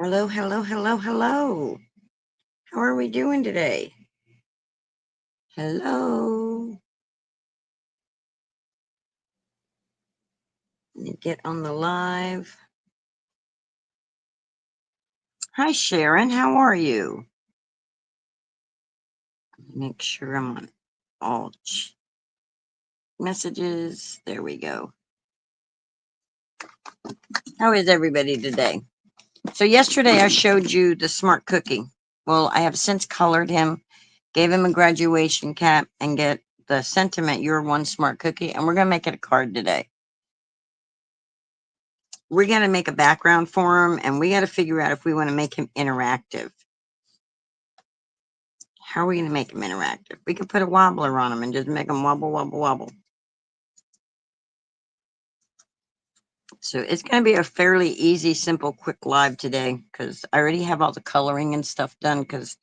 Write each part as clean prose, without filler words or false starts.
Hello, hello, hello, hello. How are we doing today? Hello. Let me get on the live. Hi, Sharon. How are you? Make sure I'm on all messages. There we go. How is everybody today? So, yesterday I showed you the smart cookie. Well, I have since colored him, gave him a graduation cap, and get the sentiment, "You're one smart cookie," and we're going to make it a card today. We're going to make a background for him, and we got to figure out if we want to make him interactive. How are we going to make him interactive? We could put a wobbler on him and just make him wobble, wobble, wobble. So it's going to be a fairly easy, simple, quick live today because I already have all the coloring and stuff done because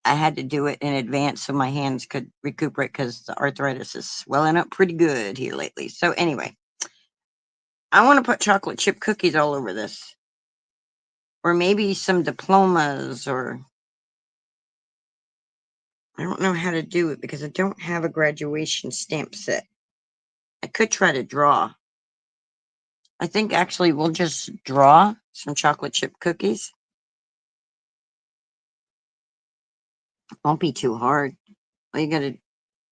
I had to do it in advance so my hands could recuperate because the arthritis is swelling up pretty good here lately. So anyway, I want to put chocolate chip cookies all over this, or maybe some diplomas, or I don't know how to do it because I don't have a graduation stamp set. I could try to draw. I think actually we'll just draw some chocolate chip cookies. Won't be too hard. All you gotta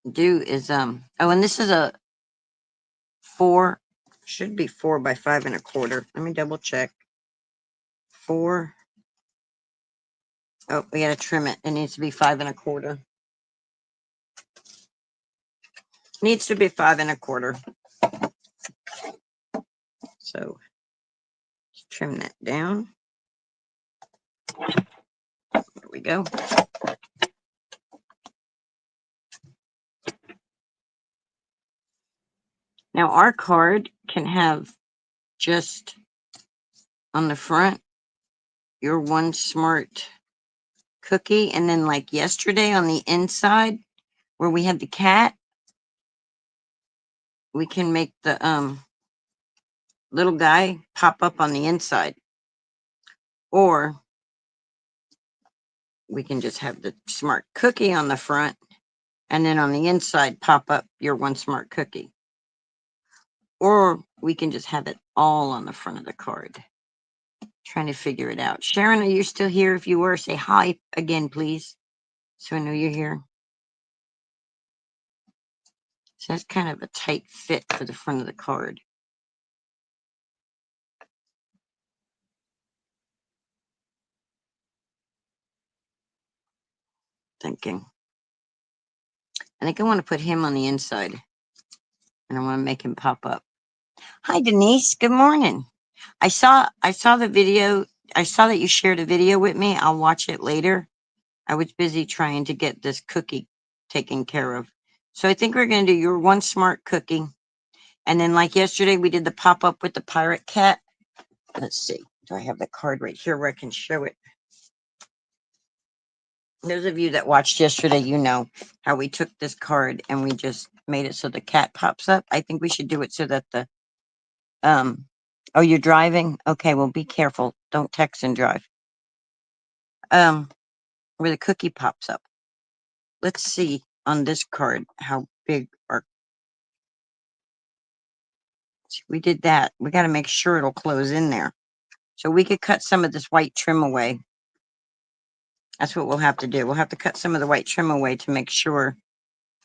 do is oh, and this is a 4, should be 4 by 5 1/4. Let me double check. 4. Oh, we gotta trim it. It needs to be 5 1/4. Needs to be 5 1/4. So let's trim that down. There we go. Now our card can have just on the front, "You're one smart cookie," and then like yesterday on the inside where we had the cat, we can make the little guy pop up on the inside, or we can just have the smart cookie on the front and then on the inside pop up, "You're one smart cookie," or we can just have it all on the front of the card. Trying to figure it out. Sharon, are you still here? If you were, say hi again, please, so I know you're here. So that's kind of a tight fit for the front of the card. Thinking. I think I want to put him on the inside, and I want to make him pop up. Hi, Denise. Good morning. I saw the video. I saw that you shared a video with me. I'll watch it later. I was busy trying to get this cookie taken care of. So I think we're going to do "Your one smart cookie." And then like yesterday, we did the pop up with the pirate cat. Let's see. Do I have the card right here where I can show it? Those of you that watched yesterday, you know how we took this card and we just made it so the cat pops up. I think we should do it so that the um oh, you're driving? Okay, well be careful. Don't text and drive. Um where the cookie pops up. Let's see on this card how big our we did that. We got to make sure it'll close in there. So we could cut some of this white trim away. That's what we'll have to do. We'll have to cut some of the white trim away to make sure.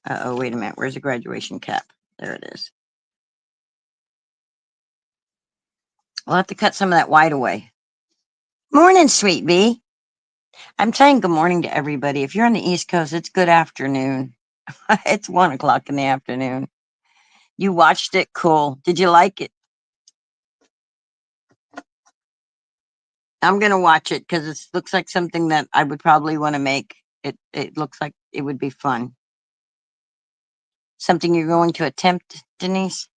Oh, wait a minute. Where's the graduation cap? There it is. We'll have to cut some of that white away. Morning, sweet bee. I'm saying good morning to everybody. If you're on the East Coast, it's good afternoon. It's 1 o'clock in the afternoon. You watched it? Cool. Did you like it? I'm gonna watch it because it looks like something that I would probably want to make. It looks like it would be fun. Something you're going to attempt, Denise?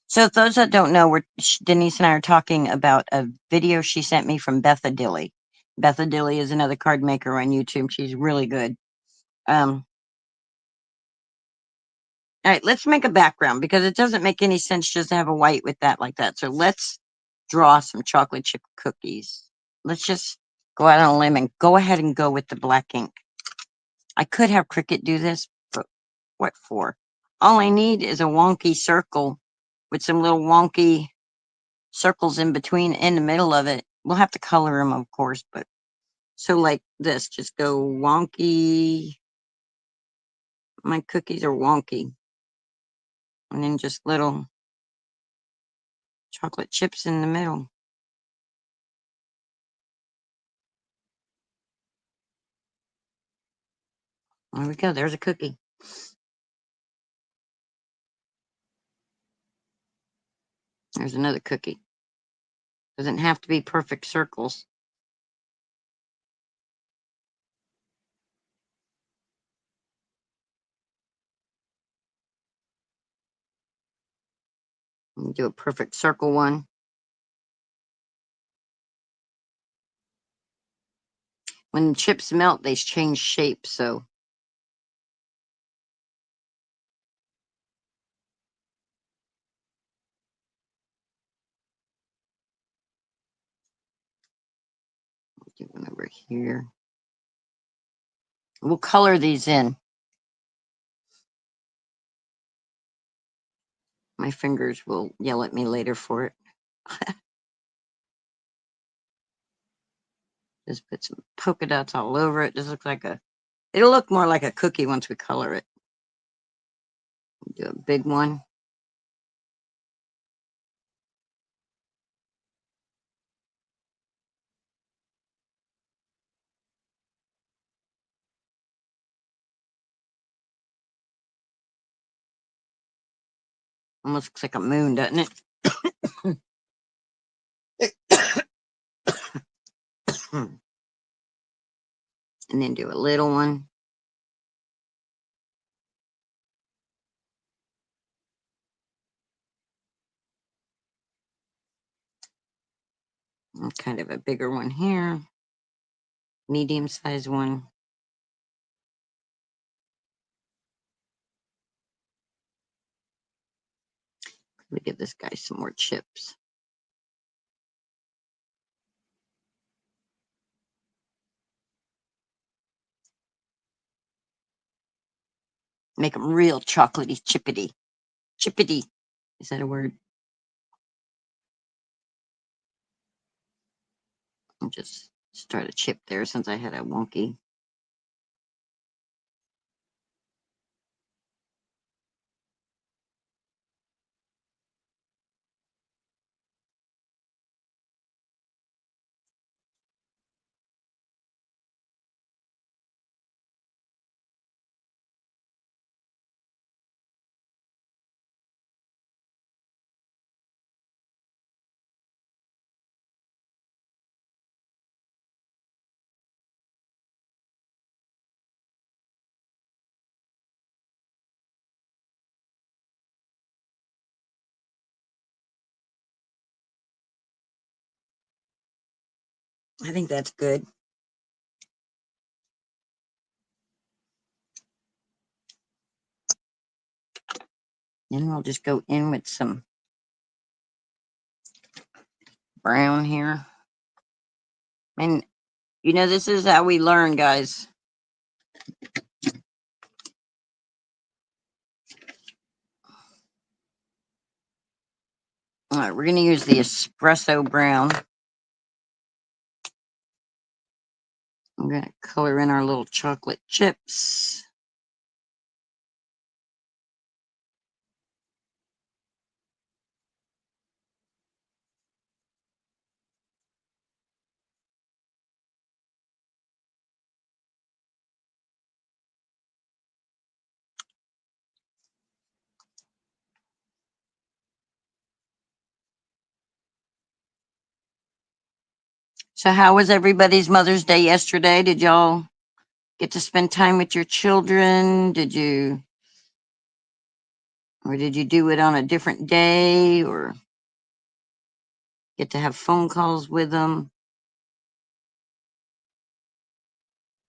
So, those that don't know, Denise and I are talking about a video she sent me from Betha Dilly. Betha Dilly is another card maker on YouTube. She's really good. All right, let's make a background because it doesn't make any sense just to have a white with that like that. So let's draw some chocolate chip cookies. Let's just go out on a limb and go ahead and go with the black ink. I could have Cricut do this, but what for? All I need is a wonky circle with some little wonky circles in between, in the middle of it. We'll have to color them, of course, but so like this, just go wonky. My cookies are wonky. And then just little chocolate chips in the middle. There we go. There's a cookie. There's another cookie. Doesn't have to be perfect circles. Do a perfect circle one. When chips melt, they change shape, so do one over here. We'll color these in. My fingers will yell at me later for it. Just put some polka dots all over it. Just looks like it'll look more like a cookie once we color it. Do a big one. Almost looks like a moon, doesn't it? And then do a little one. And kind of a bigger one here. Medium sized one. We give this guy some more chips. Make them real chocolatey, chippity. Chippity. Is that a word? I'll just start a chip there since I had a wonky. I think that's good. And I'll just go in with some brown here. And you know, this is how we learn, guys. All right, we're going to use the espresso brown. I'm going to color in our little chocolate chips. So how was everybody's Mother's Day yesterday? Did y'all get to spend time with your children? Or did you do it on a different day, or get to have phone calls with them?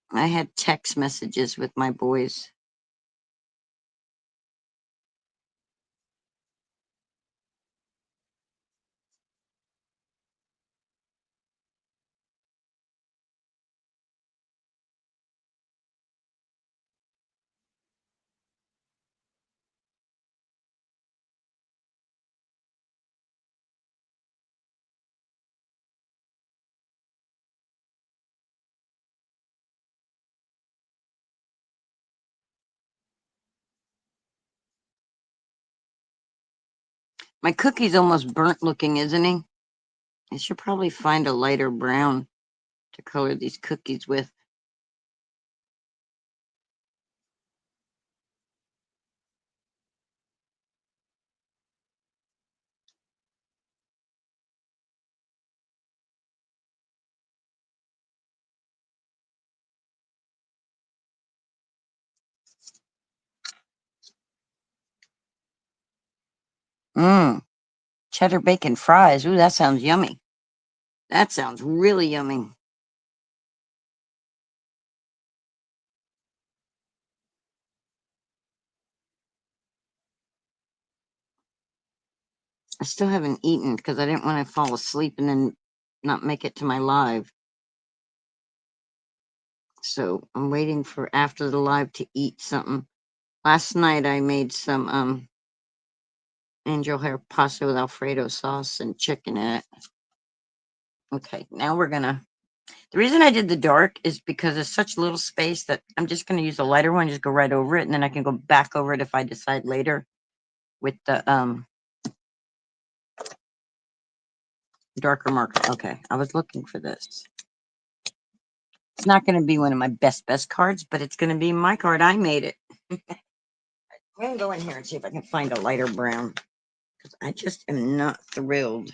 I had text messages with my boys. My cookie's almost burnt looking, isn't he? I should probably find a lighter brown to color these cookies with. Mmm, cheddar bacon fries. Ooh, that sounds yummy. That sounds really yummy. I still haven't eaten because I didn't want to fall asleep and then not make it to my live. So I'm waiting for after the live to eat something. Last night I made some angel hair pasta with Alfredo sauce and chicken in it. Okay, now we're gonna. The reason I did the dark is because there's such little space that I'm just gonna use a lighter one, just go right over it, and then I can go back over it if I decide later with the darker marker. Okay, I was looking for this. It's not gonna be one of my best cards, but it's gonna be my card. I made it. I'm gonna go in here and see if I can find a lighter brown because I just am not thrilled.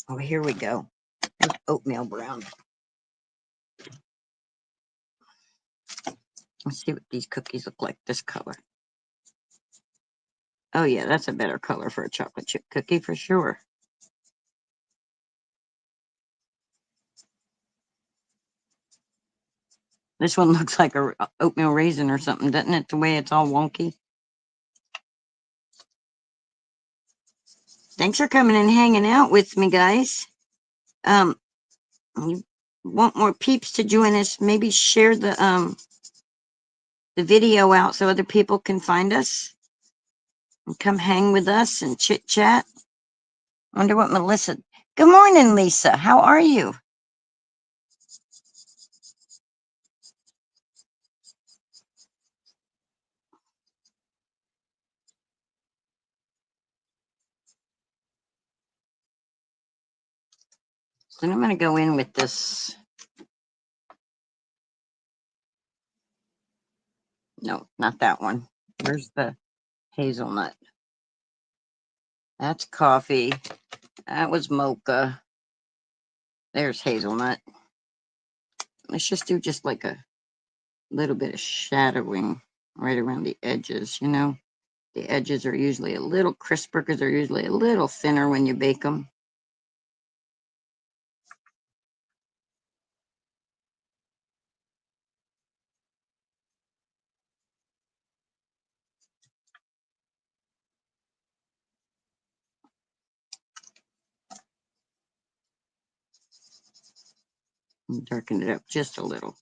Oh, here we go. Oatmeal brown. Let's see what these cookies look like this color. Oh yeah, that's a better color for a chocolate chip cookie for sure. This one looks like a oatmeal raisin or something, doesn't it? The way it's all wonky. Thanks for coming and hanging out with me, guys. You want more peeps to join us? Maybe share the video out so other people can find us and come hang with us and chit chat. Wonder what Melissa. Good morning, Lisa. How are you? So I'm going to go in with this. No, not that one. Where's the hazelnut? That's coffee. That was mocha. There's hazelnut. Let's just do just like a little bit of shadowing right around the edges, you know. The edges are usually a little crisper because they're usually a little thinner when you bake them. And darken it up just a little.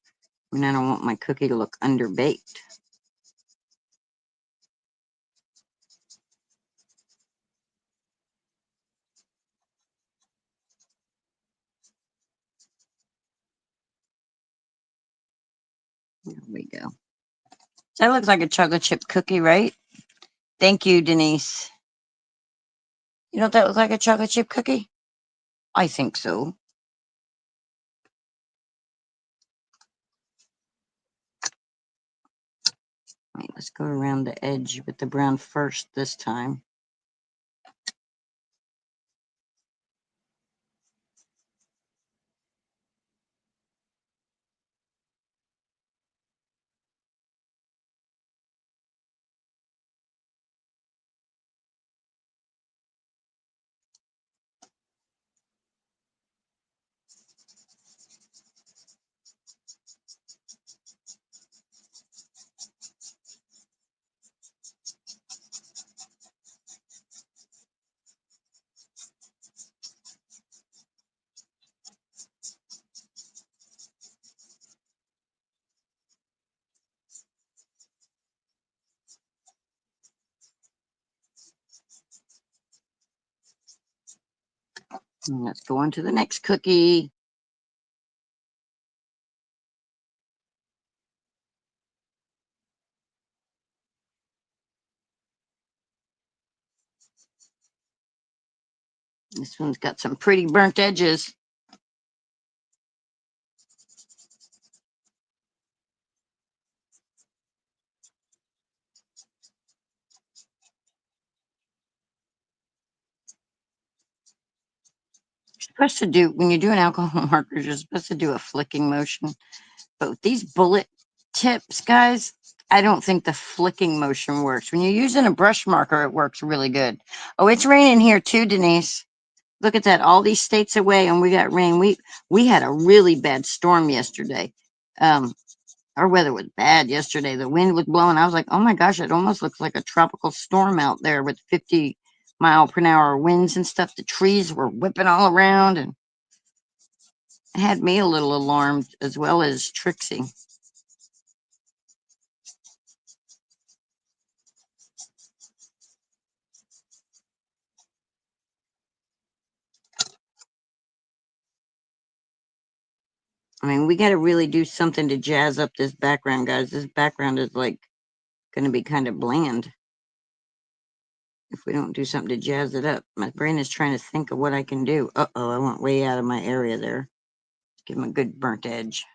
And I don't want my cookie to look underbaked. There we go. That looks like a chocolate chip cookie, right? Thank you, Denise. You know what that looks like, a chocolate chip cookie? I think so. Right, let's go around the edge with the brown first this time. And let's go on to the next cookie. This one's got some pretty burnt edges. You're supposed to do, when you're doing alcohol markers, you're supposed to do a flicking motion. But with these bullet tips, guys, I don't think the flicking motion works. When you're using a brush marker, it works really good. Oh, it's raining here too, Denise. Look at that. All these states away, and we got rain. We had a really bad storm yesterday. Our weather was bad yesterday. The wind was blowing. I was like, oh my gosh, it almost looks like a tropical storm out there with 50-mile-per-hour winds and stuff. The trees were whipping all around, and it had me a little alarmed, as well as Trixie. I mean, we got to really do something to jazz up this background, guys. This background is like going to be kind of bland if we don't do something to jazz it up. My brain is trying to think of what I can do. Uh-oh, I went way out of my area there. Give him a good burnt edge.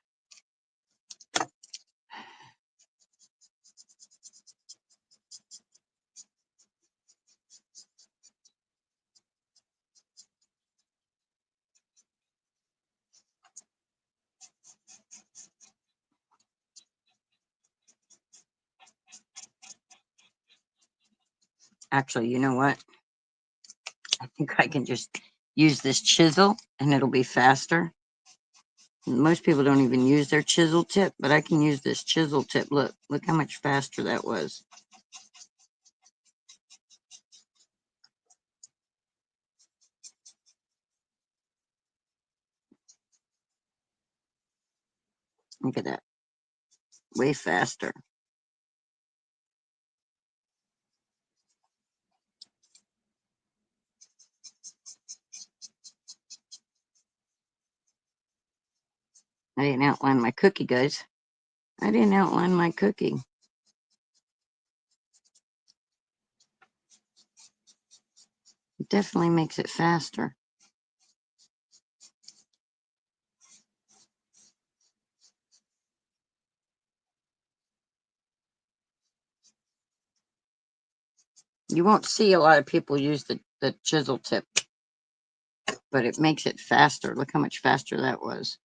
Actually, you know what? I think I can just use this chisel and it'll be faster. Most people don't even use their chisel tip, but I can use this chisel tip. Look how much faster that was. Look at that. Way faster. I didn't outline my cookie, guys. I didn't outline my cookie. It definitely makes it faster. You won't see a lot of people use the chisel tip, but it makes it faster. Look how much faster that was.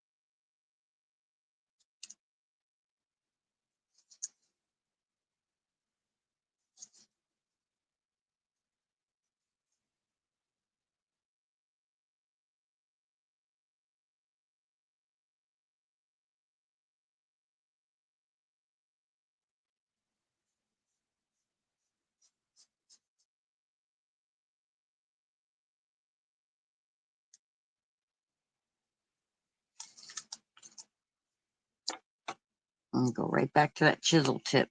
And go right back to that chisel tip.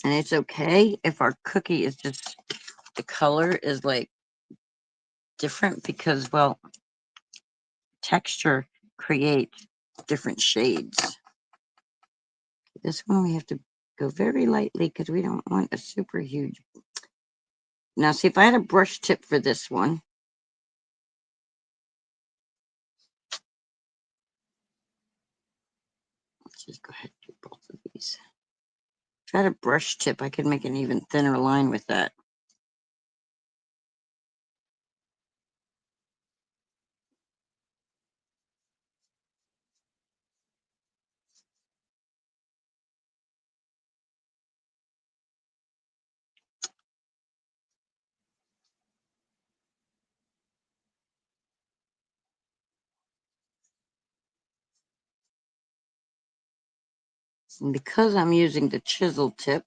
And it's okay if our cookie is just, the color is like different because, well, texture creates different shades. This one we have to go very lightly because we don't want a super huge. Now, see, if I had a brush tip for this one, let's just go ahead and do both of these. If I had a brush tip, I could make an even thinner line with that. And because I'm using the chisel tip,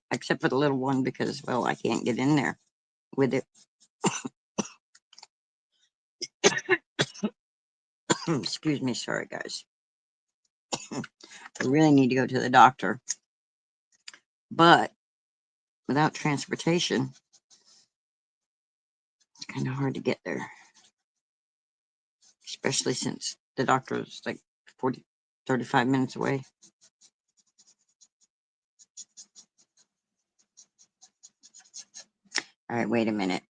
except for the little one because, well, I can't get in there with it. Excuse me, sorry guys. I really need to go to the doctor. But without transportation, it's kind of hard to get there. Especially since the doctor is like 35 minutes away. All right, wait a minute.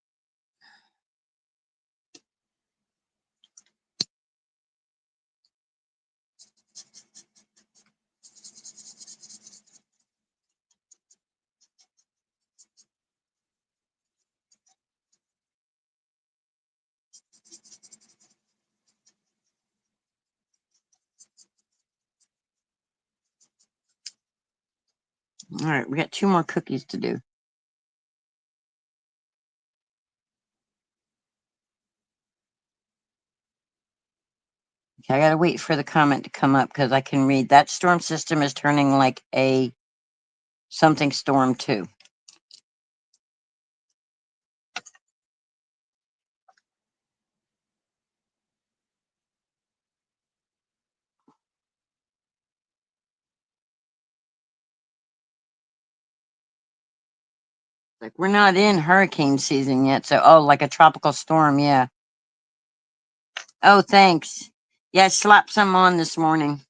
All right, we got 2 more cookies to do. Okay, I gotta wait for the comment to come up because I can read that storm system is turning like a something storm too. Like we're not in hurricane season yet, so like a tropical storm, yeah. Oh, thanks. Yeah, I slapped some on this morning.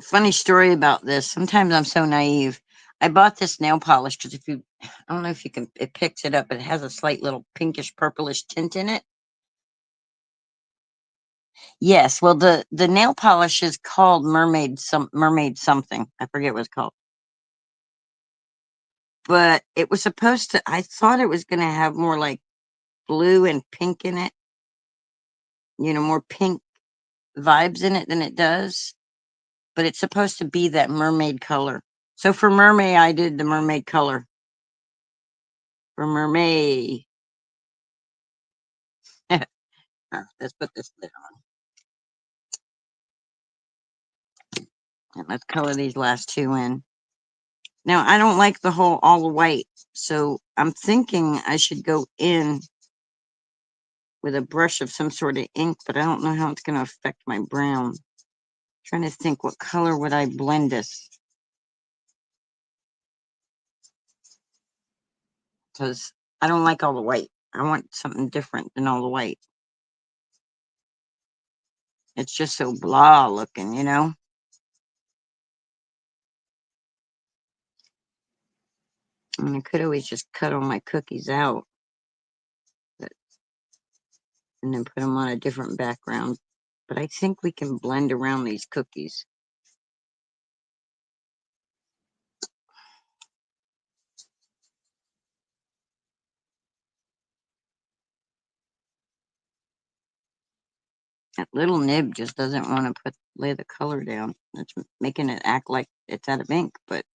Funny story about this. Sometimes I'm so naive. I bought this nail polish because I don't know if you can, it picks it up, but it has a slight little pinkish purplish tint in it. Yes, well, the nail polish is called mermaid something. I forget what it's called. But it was supposed to. I thought it was going to have more like blue and pink in it. More pink vibes in it than it does. But it's supposed to be that mermaid color. So for mermaid, I did the mermaid color. For mermaid. Let's put this lid on. And let's color these last 2 in. Now, I don't like all the white. So I'm thinking I should go in with a brush of some sort of ink, but I don't know how it's going to affect my brown. Trying to think, what color would I blend this? Because I don't like all the white. I want something different than all the white. It's just so blah looking, I mean, I could always just cut all my cookies out and then put them on a different background. But I think we can blend around these cookies. That little nib just doesn't want to lay the color down. It's making it act like it's out of ink, but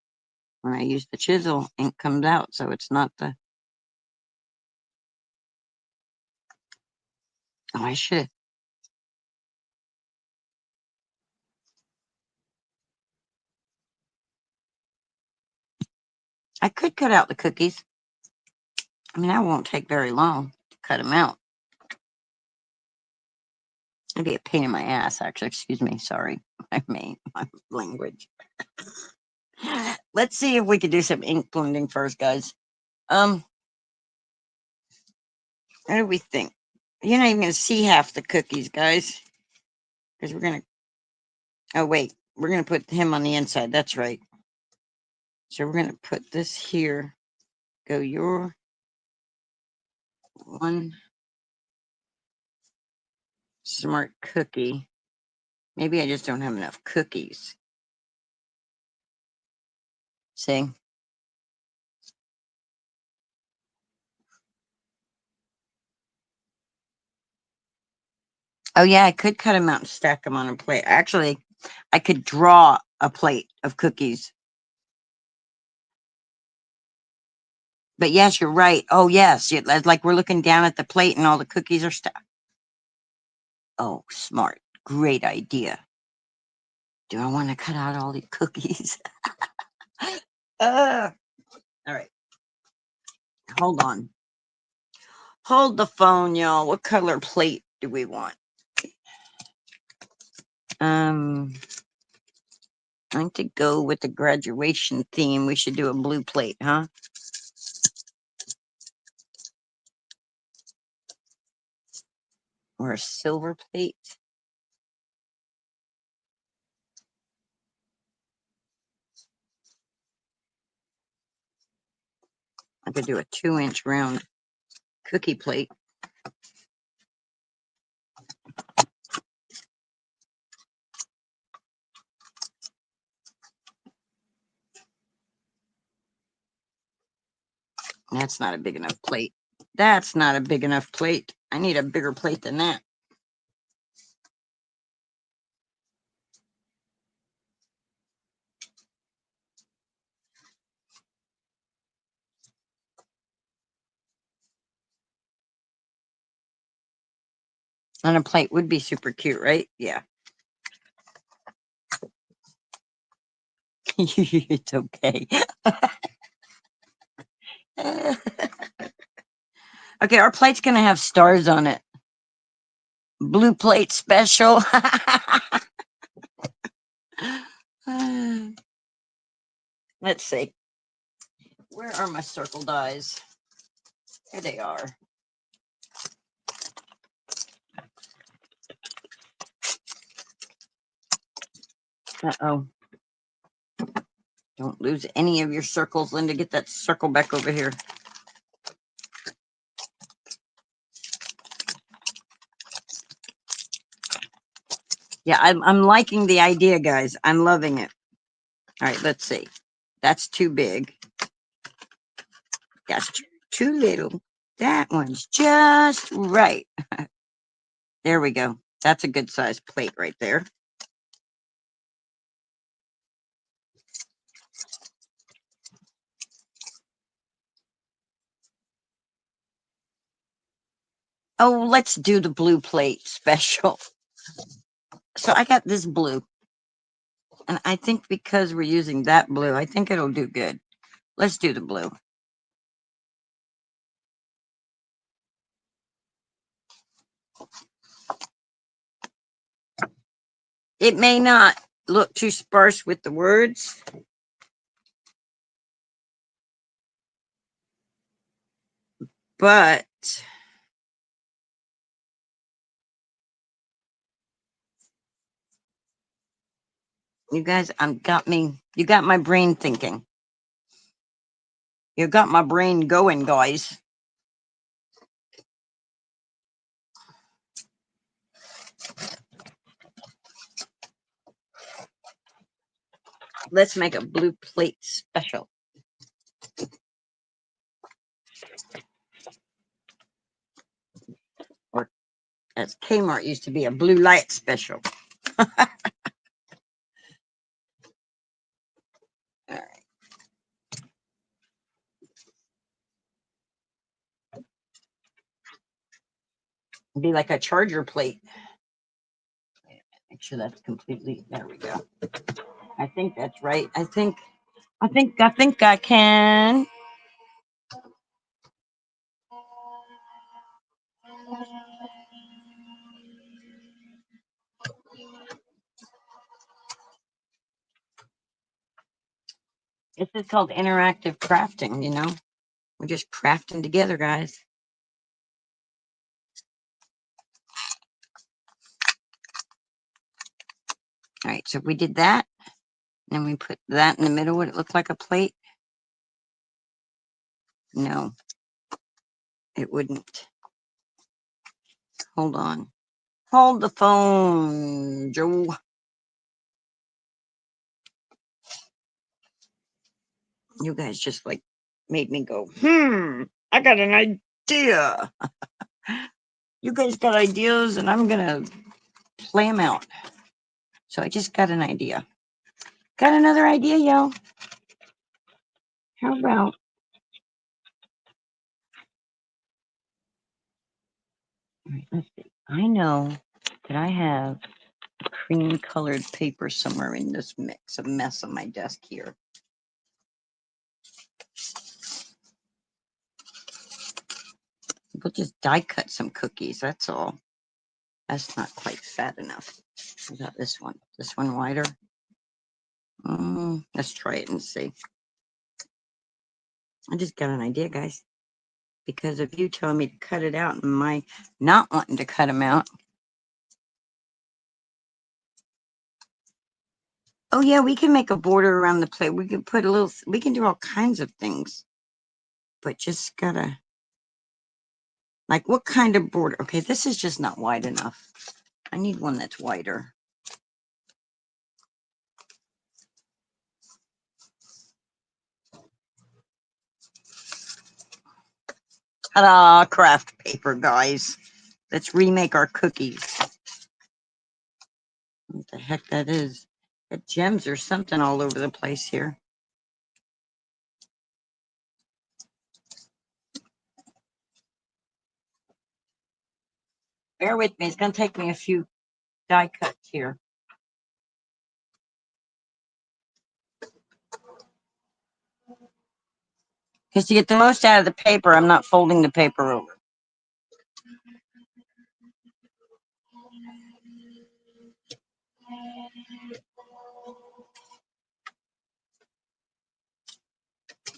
when I use the chisel, ink comes out, so it's not the. Oh, I should. I could cut out the cookies. I mean, that won't take very long to cut them out. It'd be a pain in my ass, actually. Excuse me. Sorry. My language. Let's see if we could do some ink blending first, guys. What do we think? You're not even going to see half the cookies, guys. Because we're going to. Oh, wait. We're going to put him on the inside. That's right. So we're going to put this here. Go your one smart cookie. Maybe I just don't have enough cookies. See? Oh, yeah, I could cut them out and stack them on a plate. Actually, I could draw a plate of cookies. But yes, you're right. Oh, yes. Like we're looking down at the plate and all the cookies are stacked. Oh, smart. Great idea. Do I want to cut out all the cookies? All right. Hold on. Hold the phone, y'all. What color plate do we want? I think to go with the graduation theme, we should do a blue plate, huh? Or a silver plate. I could do a 2-inch round cookie plate. That's not a big enough plate. That's not a big enough plate. I need a bigger plate than that. And a plate would be super cute, right? Yeah. It's okay. Okay, our plate's gonna have stars on it. Blue plate special. Let's see. Where are my circle dies? Here they are. Uh-oh. Don't lose any of your circles, Linda. Get that circle back over here. Yeah, I'm liking the idea, guys. I'm loving it. All right, let's see. That's too big. That's too little. That one's just right. There we go. That's a good size plate right there. Oh, let's do the blue plate special. So I got this blue. And I think because we're using that blue, I think it'll do good. Let's do the blue. It may not look too sparse with the words. But you guys, you got my brain thinking. You got my brain going, guys. Let's make a blue plate special. Or as Kmart used to be, a blue light special. All right. Be like a charger plate. Make sure that's completely, there we go. I think that's right. I think I can. This is called interactive crafting, you know? We're just crafting together, guys. All right, so we did that. And we put that in the middle. Would it look like a plate? No, it wouldn't. Hold on. Hold the phone, Joe. You guys just like made me go, I got an idea. You guys got ideas and I'm going to play them out. So I just got an idea. Got another idea, y'all. How about all right, let's see. I know that I have cream colored paper somewhere in this mix, a mess on my desk here. We'll just die cut some cookies, that's all. That's not quite fat enough. What about this one? This one wider? Let's try it and see. I just got an idea, guys. Because of you telling me to cut it out and my not wanting to cut them out. Oh yeah, we can make a border around the plate. We can put a little, we can do all kinds of things. But just gotta, like what kind of border? Okay, this is just not wide enough. I need one that's wider. Ta-da, craft paper, guys. Let's remake our cookies. What the heck that is? Got gems or something all over the place here. Bear with me. It's going to take me a few die cuts here. Because to get the most out of the paper, I'm not folding the paper over.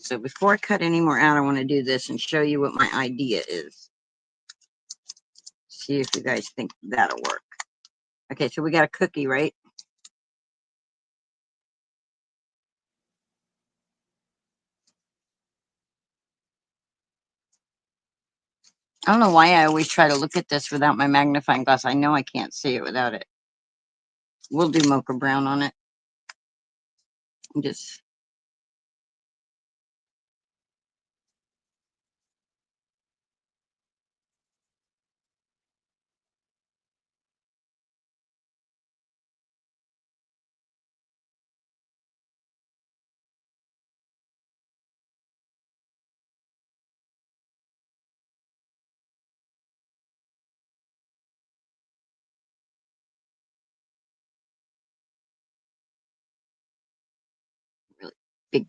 So before I cut any more out, I want to do this and show you what my idea is. See if you guys think that'll work. Okay, so we got a cookie, right? I don't know why I always try to look at this without my magnifying glass. I know I can't see it without it. We'll do mocha brown on it. Just really big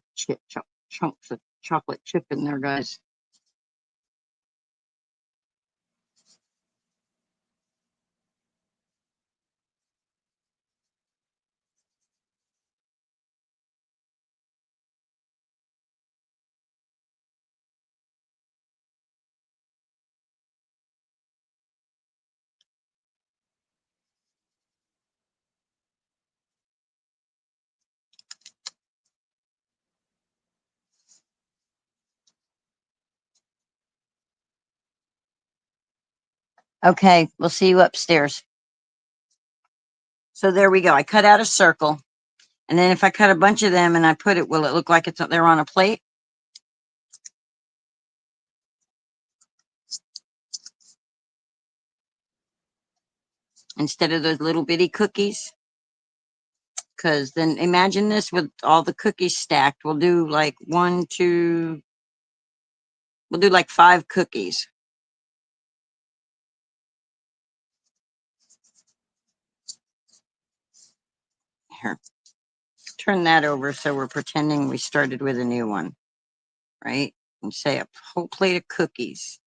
chunks of chocolate chip in there, guys. Okay, we'll see you upstairs. So there we go. I cut out a circle. And then if I cut a bunch of them and I put it, will it look like they're on a plate? Instead of those little bitty cookies? Because then imagine this with all the cookies stacked. We'll do like we'll do like 5 cookies. Here, turn that over so we're pretending we started with a new one, right? And say a whole plate of cookies.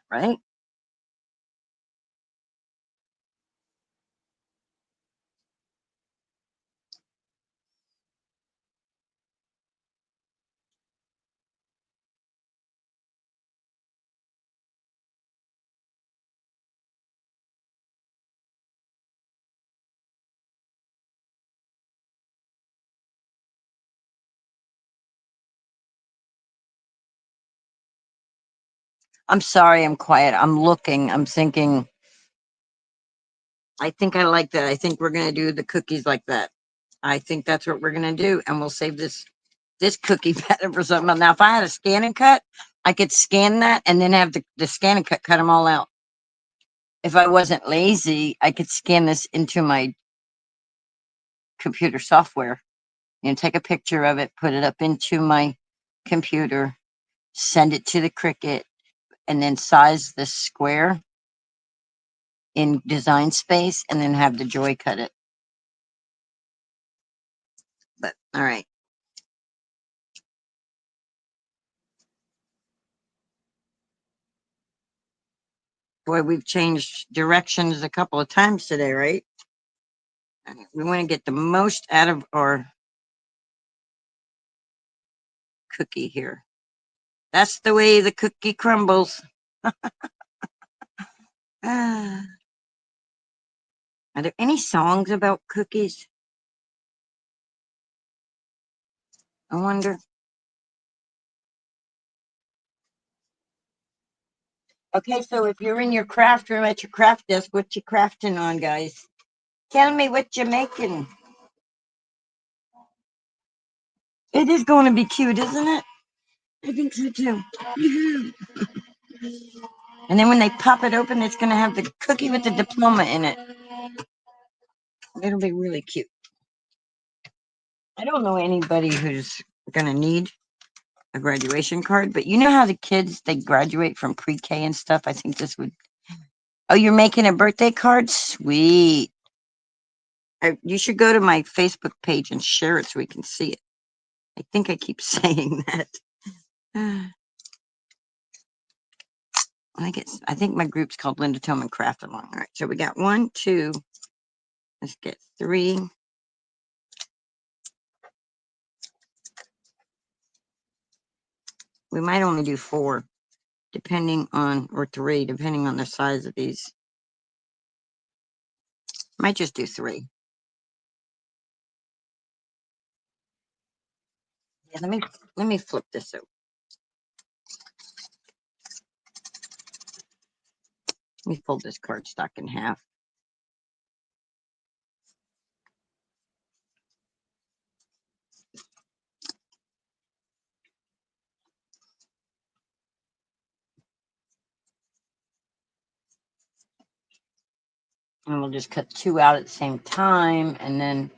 Right? I'm sorry, I'm quiet. I'm looking, I'm thinking, I think I like that. I think we're going to do the cookies like that. I think that's what we're going to do. And we'll save this cookie pattern for something else. Now, if I had a scan and cut, I could scan that and then have the scan and cut them all out. If I wasn't lazy, I could scan this into my computer software and take a picture of it, put it up into my computer, send it to the Cricut, and then size the square in Design Space, and then have the Joy cut it. But all right. Boy, we've changed directions a couple of times today, right? We want to get the most out of our cookie here. That's the way the cookie crumbles. Are there any songs about cookies? I wonder. Okay, so if you're in your craft room at your craft desk, what you crafting on, guys? Tell me what you're making. It is going to be cute, isn't it? I think so too. And then when they pop it open, it's going to have the cookie with the diploma in it. It'll be really cute. I don't know anybody who's going to need a graduation card, but you know how the kids, they graduate from pre-K and stuff? I think this would. Oh, you're making a birthday card? Sweet. You should go to my Facebook page and share it so we can see it. I think I keep saying that. I think my group's called Linda Tillman Craft Along. All right, so we got 1, 2. Let's get 3. We might only do 4, depending on, or 3, depending on the size of these. Might just do 3. Yeah, let me flip this out. Let me fold this cardstock in half. And we'll just cut 2 out at the same time, and then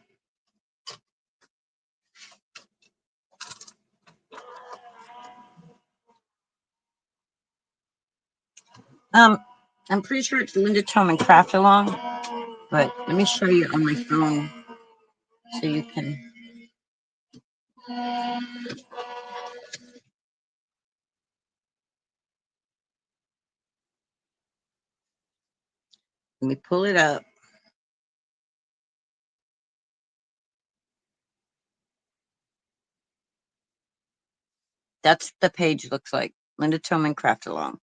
I'm pretty sure it's Linda Tillman Craft Along, but let me show you on my phone so you can. Let me pull it up. That's the page looks like. Linda Tillman Craft Along.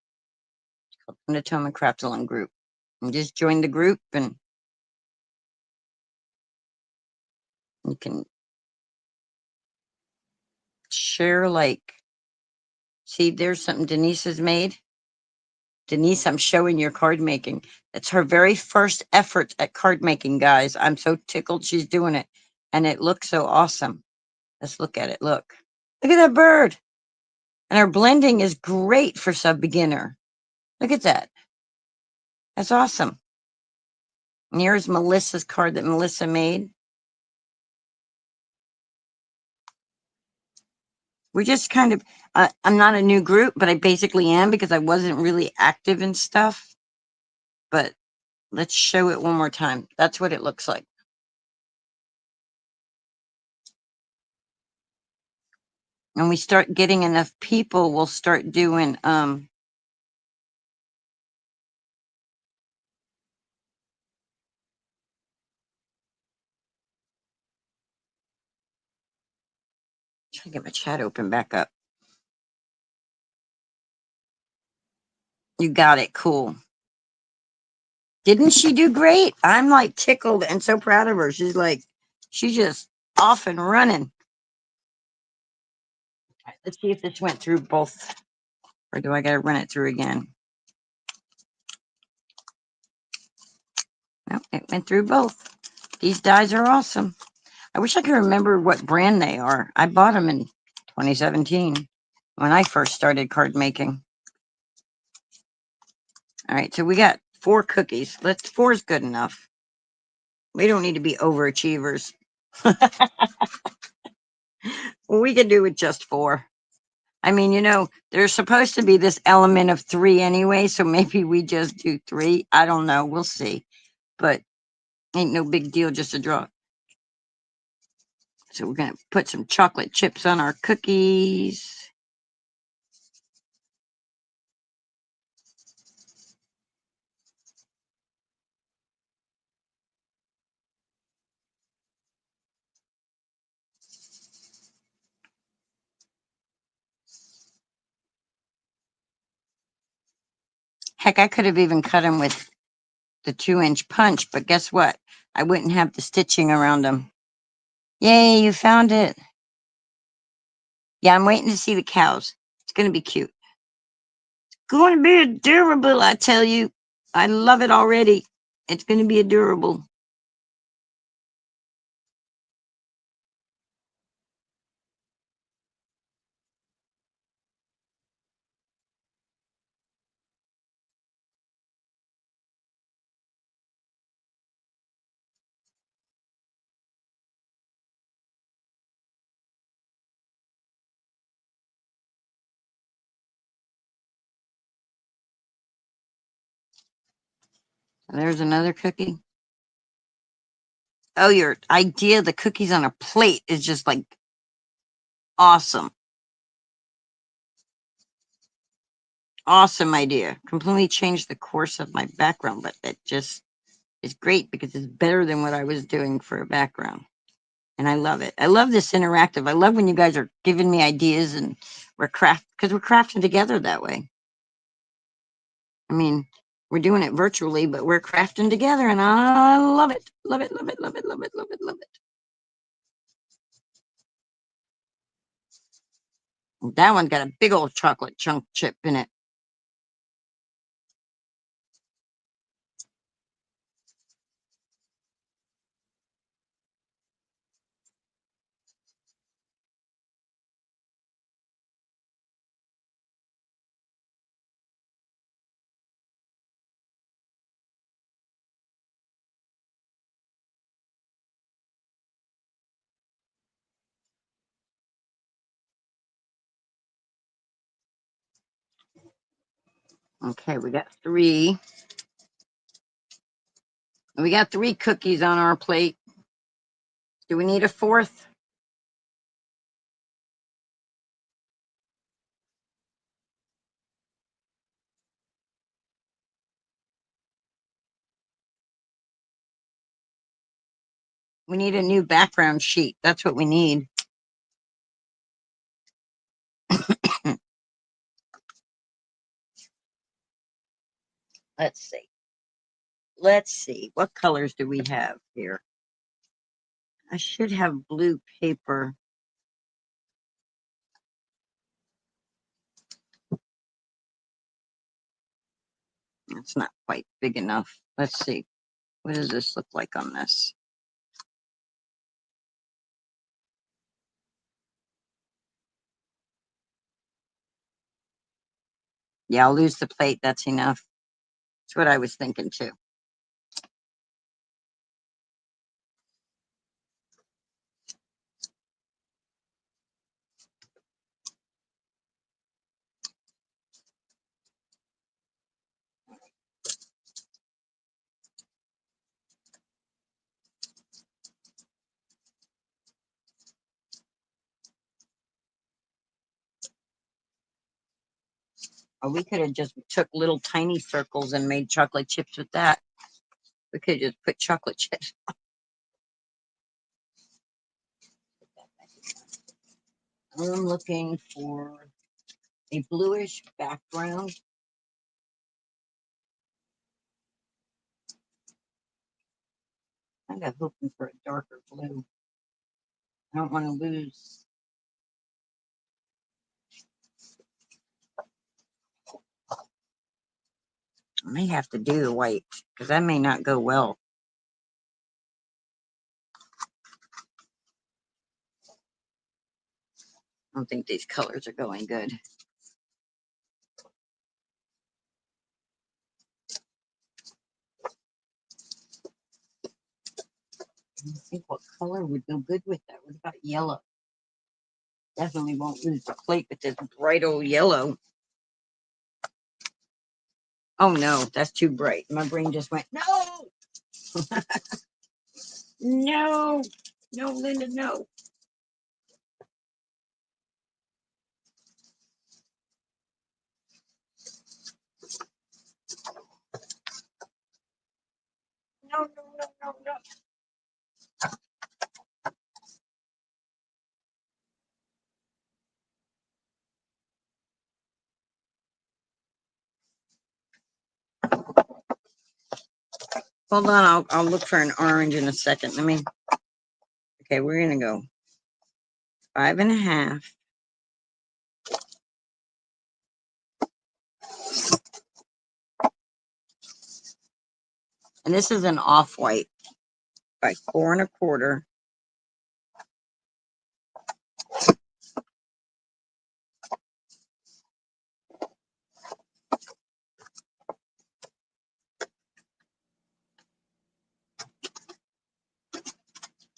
It's called Linda Tillman Craft Along group. And just join the group, and you can share. Like, see, there's something Denise has made. Denise, I'm showing your card making. It's her very first effort at card making, guys. I'm so tickled she's doing it. And it looks so awesome. Let's look at it. Look at that bird. And her blending is great for sub beginner. Look at that. That's awesome. And here's Melissa's card that Melissa made. We're just kind of, I'm not a new group, but I basically am because I wasn't really active in stuff. But let's show it one more time. That's what it looks like. And we start getting enough people, we'll start doing, trying to get my chat open back up. You got it. Cool. Didn't she do great? I'm like tickled and so proud of her. She's just off and running. Let's see if this went through both, or do I got to run it through again? No, it went through both. These dies are awesome. I wish I could remember what brand they are. I bought them in 2017 when I first started card making. All right, so we got 4 cookies. 4 is good enough. We don't need to be overachievers. We can do with just 4. I mean, you know, there's supposed to be this element of three anyway, so maybe we just do three. I don't know. We'll see. But ain't no big deal, just a draw. So we're gonna put some chocolate chips on our cookies. Heck, I could have even cut them with the 2-inch punch, but guess what? I wouldn't have the stitching around them. Yay, you found it. Yeah, I'm waiting to see the cows. It's gonna be cute. It's going to be adorable, I tell you. I love it already. It's gonna be adorable. There's another cookie. Oh, your idea of the cookies on a plate is just like awesome. Awesome idea. Completely changed the course of my background, but that just is great because it's better than what I was doing for a background. And I love it. I love this interactive. I love when you guys are giving me ideas and because we're crafting together that way. I mean, we're doing it virtually, but we're crafting together and I love it. Love it, love it, love it, love it, love it, love it. That one got a big old chocolate chunk chip in it. Okay, we got three. We got three cookies on our plate. Do we need a fourth? We need a new background sheet. That's what we need. Let's see. Let's see. What colors do we have here? I should have blue paper. It's not quite big enough. Let's see. What does this look like on this? Yeah, I'll lose the plate. That's enough. That's what I was thinking too. Or we could have just took little tiny circles and made chocolate chips with that. We could just put chocolate chips. I'm looking for a bluish background. I'm hoping for a darker blue. I don't want to lose. I may have to do the white because that may not go well. I don't think these colors are going good. I think what color would go good with that? What about yellow? Definitely won't use the plate with this bright old yellow. Oh no, that's too bright. My brain just went, no, no, no, Linda, no. No, no, no, no, no. Hold on, I'll look for an orange in a second. Let me. Okay, we're gonna go 5.5. And this is an off-white by 4.25.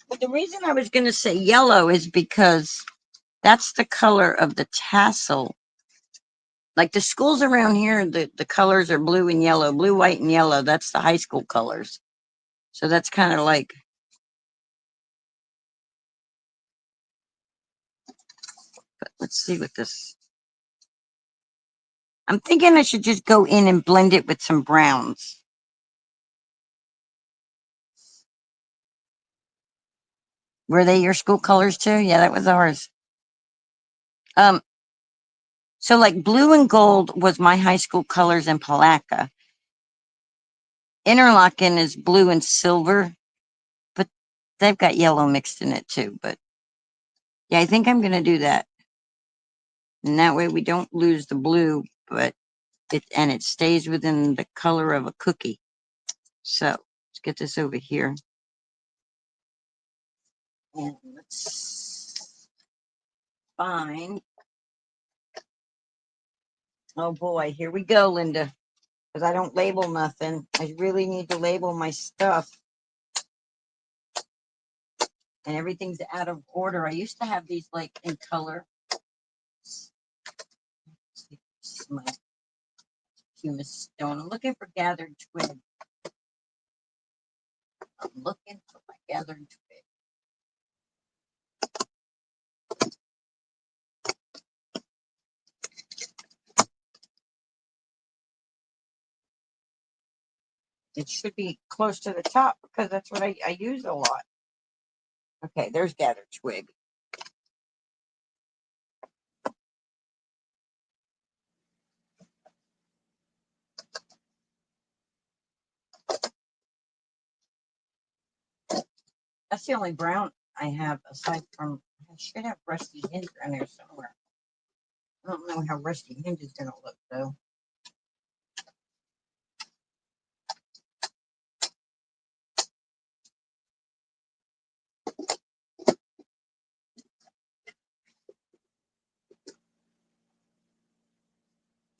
But the reason I was gonna say yellow is because that's the color of the tassel. Like the schools around here, the colors are blue and yellow, blue, white, and yellow. That's the high school colors. So that's kind of like, but let's see what this. I'm thinking I should just go in and blend it with some browns. Were they your school colors too? Yeah, that was ours. Um, so like blue and gold was my high school colors in Palaca. Interlochen is blue and silver, but they've got yellow mixed in it too. But yeah, I think I'm gonna do that. And that way we don't lose the blue, but it stays within the color of a cookie. So let's get this over here. And let's find. Oh boy, here we go, Linda. Because I don't label nothing. I really need to label my stuff. And everything's out of order. I used to have these like in color. This is my humus stone. I'm looking for gathered twig. I'm looking for my gathered twig. It should be close to the top because that's what I use a lot. Okay, there's gathered twig. That's the only brown I have aside from, I should have Rusty Hinge around there somewhere. I don't know how Rusty Hinge is going to look though.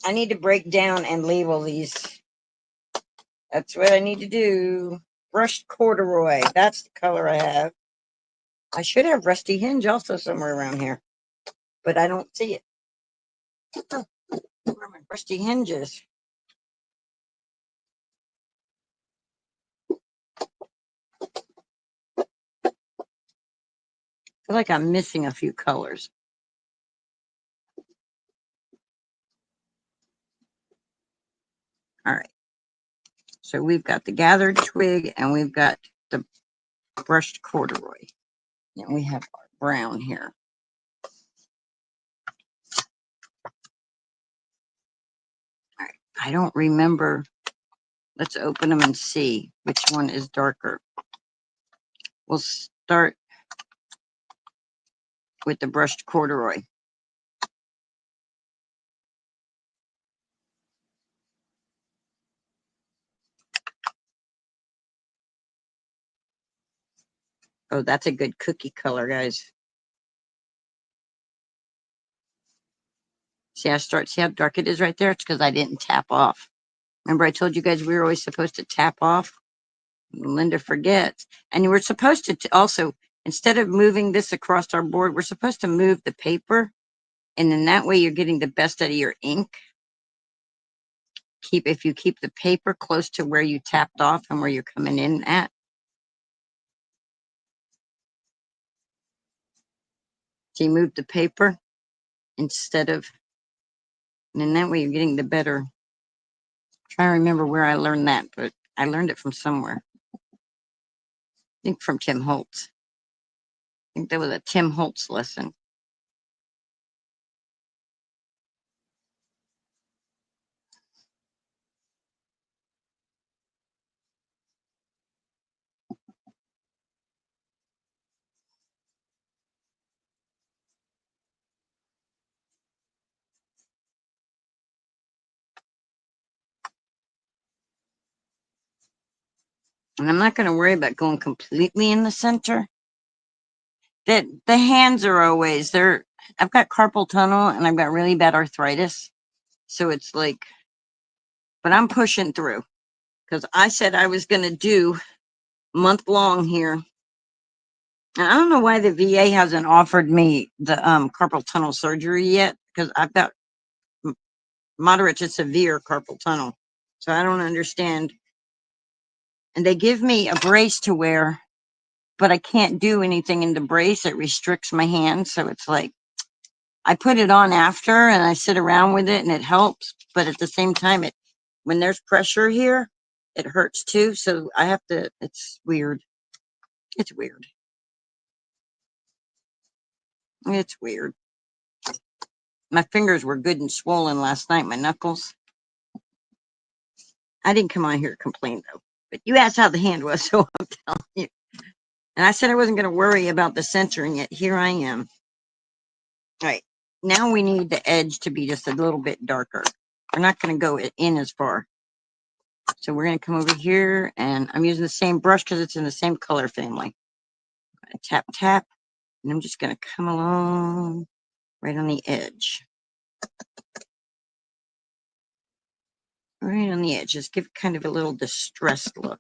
I need to break down and label these. That's what I need to do. Brushed corduroy. That's the color I have. I should have Rusty Hinge also somewhere around here, but I don't see it. Where are my Rusty Hinges? I feel like I'm missing a few colors. All right. So we've got the gathered twig and we've got the brushed corduroy. And we have our brown here. All right. I don't remember. Let's open them and see which one is darker. We'll start with the brushed corduroy. Oh, that's a good cookie color, guys. See see how dark it is right there? It's because I didn't tap off. Remember I told you guys we were always supposed to tap off? Linda forgets. And you were supposed to also, instead of moving this across our board, we're supposed to move the paper, and then that way you're getting the best out of your ink. If you keep the paper close to where you tapped off and where you're coming in at. So you move the paper instead of, and then that way you're getting the better. I'm trying to remember where I learned that, but I learned it from somewhere. I think from Tim Holtz. I think that was a Tim Holtz lesson. And I'm not going to worry about going completely in the center. That the hands are always there. I've got carpal tunnel and I've got really bad arthritis. So it's like, but I'm pushing through because I said I was going to do month long here. And I don't know why the VA hasn't offered me the carpal tunnel surgery yet, because I've got moderate to severe carpal tunnel. So I don't understand. And they give me a brace to wear, but I can't do anything in the brace. It restricts my hands. So it's like, I put it on after and I sit around with it and it helps. But at the same time, when there's pressure here, it hurts too. So I have to, it's weird. It's weird. It's weird. My fingers were good and swollen last night, my knuckles. I didn't come on here to complain though. But you asked how the hand was, so I'm telling you. And I said I wasn't going to worry about the centering it. Here I am. All right. Now we need the edge to be just a little bit darker. We're not going to go in as far. So we're going to come over here, and I'm using the same brush because it's in the same color family. Tap, tap, and I'm just going to come along right on the edge. Right on the edge. Just give kind of a little distressed look.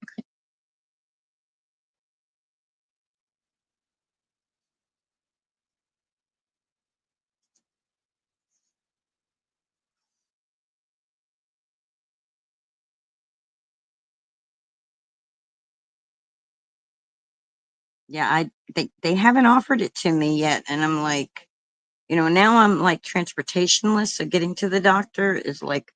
Yeah, I think they haven't offered it to me yet, and I'm like, now I'm like transportationless, so getting to the doctor is like,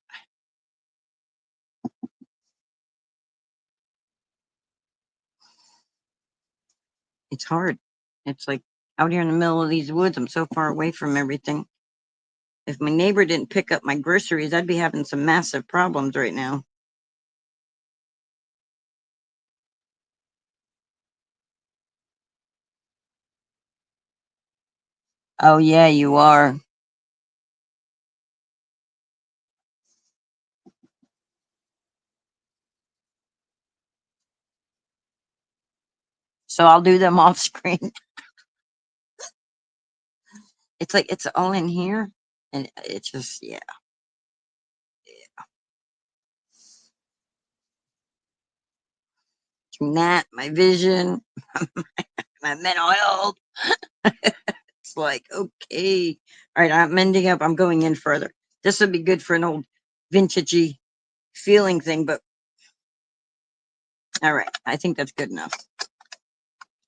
it's hard. It's like out here in the middle of these woods, I'm so far away from everything. If my neighbor didn't pick up my groceries, I'd be having some massive problems right now. Oh yeah, you are. So I'll do them off screen. It's like it's all in here, and it's just, yeah. Between that, my vision, my mental health. It's like, okay, all right, I'm ending up. I'm going in further. This would be good for an old vintagey feeling thing, but all right, I think that's good enough.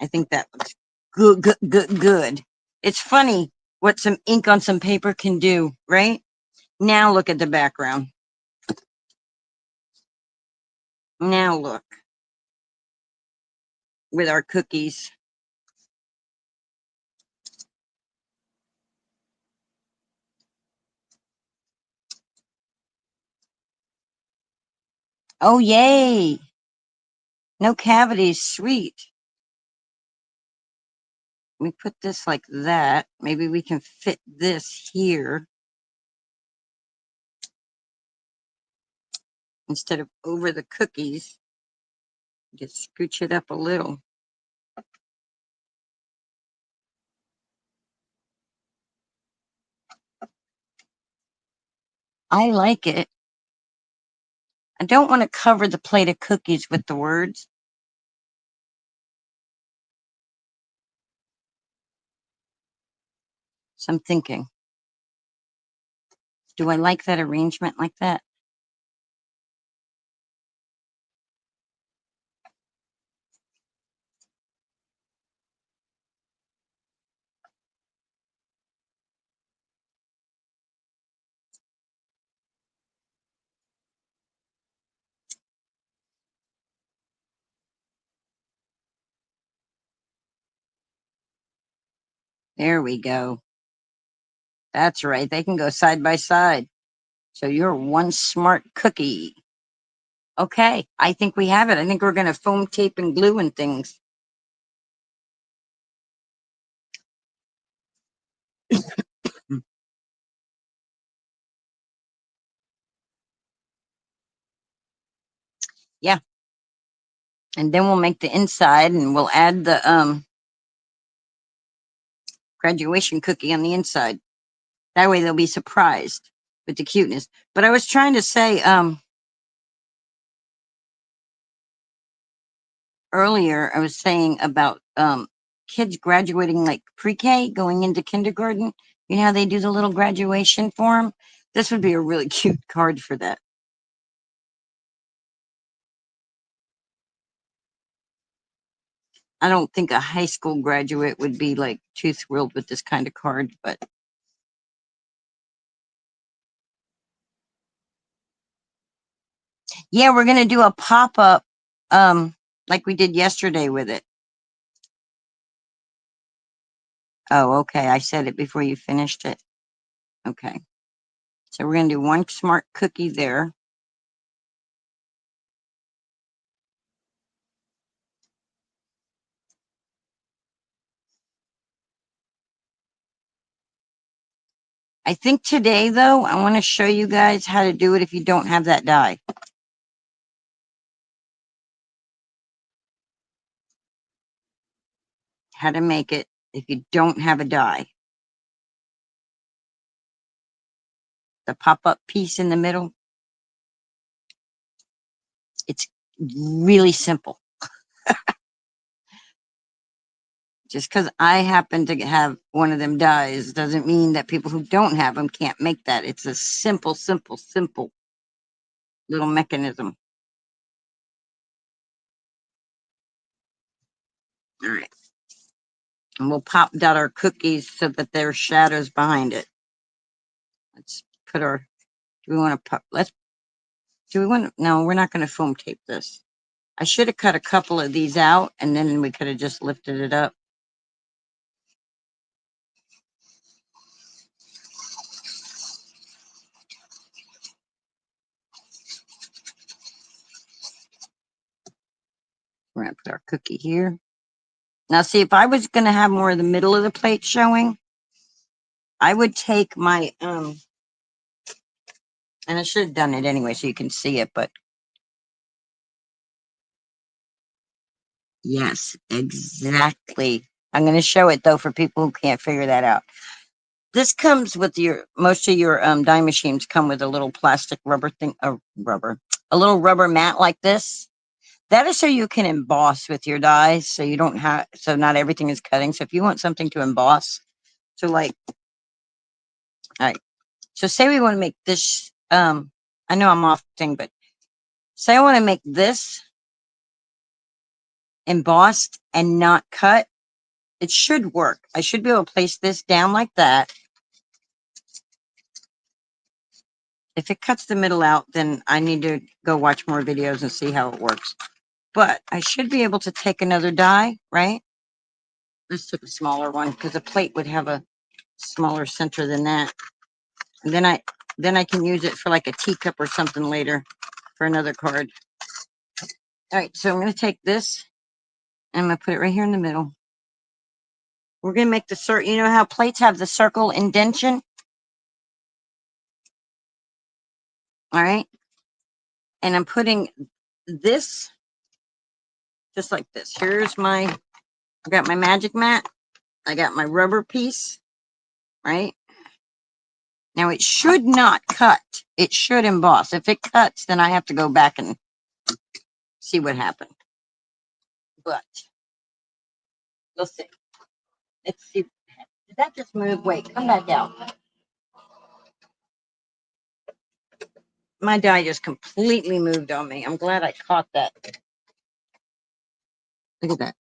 I think that looks good, good, good, good. It's funny what some ink on some paper can do, right? Now look at the background. Now look with our cookies. Oh, yay. No cavities. Sweet. We put this like that. Maybe we can fit this here instead of over the cookies. Just scooch it up a little. I like it. I don't want to cover the plate of cookies with the words. So I'm thinking, do I like that arrangement like that? There we go. That's right. They can go side by side. So you're one smart cookie. Okay, I think we have it. I think we're going to foam tape and glue and things. Yeah. And then we'll make the inside and we'll add the graduation cookie on the inside. That way they'll be surprised with the cuteness. But I was trying to say earlier, I was saying about kids graduating like pre-K going into kindergarten. You know how they do the little graduation form? This would be a really cute card for that. I don't think a high school graduate would be like too thrilled with this kind of card, but yeah, we're gonna do a pop-up like we did yesterday with it. Oh, okay. I said it before you finished it. Okay. So we're gonna do one smart cookie there. I think today though, I want to show you guys how to do it if you don't have that die. How to make it if you don't have a die. The pop-up piece in the middle. It's really simple. Just because I happen to have one of them dies doesn't mean that people who don't have them can't make that. It's a simple, simple, simple little mechanism. All right. And we'll pop dot our cookies so that there's shadows behind it. Let's put our, do we want to pop, do we want to, no, we're not going to foam tape this. I should have cut a couple of these out and then we could have just lifted it up. We're going to put our cookie here. Now, see, if I was going to have more of the middle of the plate showing, I would take my, and I should have done it anyway so you can see it, but yes, exactly. I'm going to show it though for people who can't figure that out. This comes with your, most of your die machines come with a little plastic rubber thing, a little rubber mat like this. That is so you can emboss with your dies, so you don't have, so not everything is cutting. So if you want something to emboss, so like, all right. So say we want to make this, I know I'm off thing, but say I want to make this embossed and not cut. It should work. I should be able to place this down like that. If it cuts the middle out, then I need to go watch more videos and see how it works. But I should be able to take another die, right? Let's take a smaller one because a plate would have a smaller center than that. And then I can use it for like a teacup or something later for another card. All right, so I'm going to take this and I'm going to put it right here in the middle. We're going to make the circle. You know how plates have the circle indentation? All right. And I'm putting this just like this. Here's my, I got my magic mat. I got my rubber piece, right? Now it should not cut. It should emboss. If it cuts, then I have to go back and see what happened. But we'll see. Let's see. Did that just move? Wait, come back out. My die just completely moved on me. I'm glad I caught that. Look at that.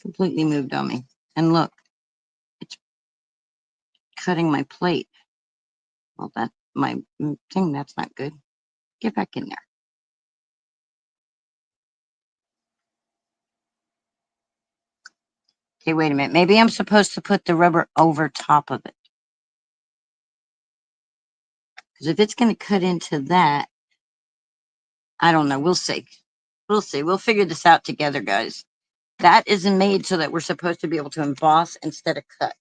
Completely moved on me. And look, it's cutting my plate. Well, that my thing, that's not good. Get back in there. Okay, wait a minute. Maybe I'm supposed to put the rubber over top of it. Because if it's going to cut into that, I don't know. We'll see. We'll see. We'll figure this out together, guys. That isn't made so that we're supposed to be able to emboss instead of cut.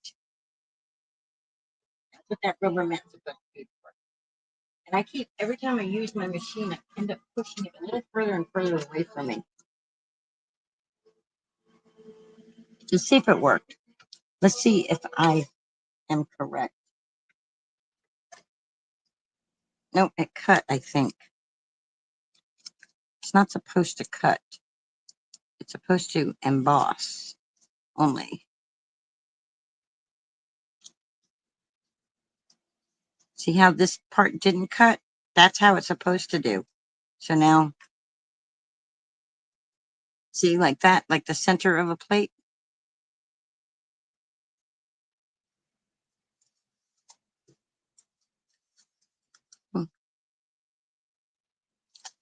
That's what that rubber mat's supposed to be for. And I keep, every time I use my machine, I end up pushing it a little further and further away from me. Let's see if it worked. Let's see if I am correct. No, it cut, I think. It's not supposed to cut. It's supposed to emboss only. See how this part didn't cut? That's how it's supposed to do. So now, see like that, like the center of a plate?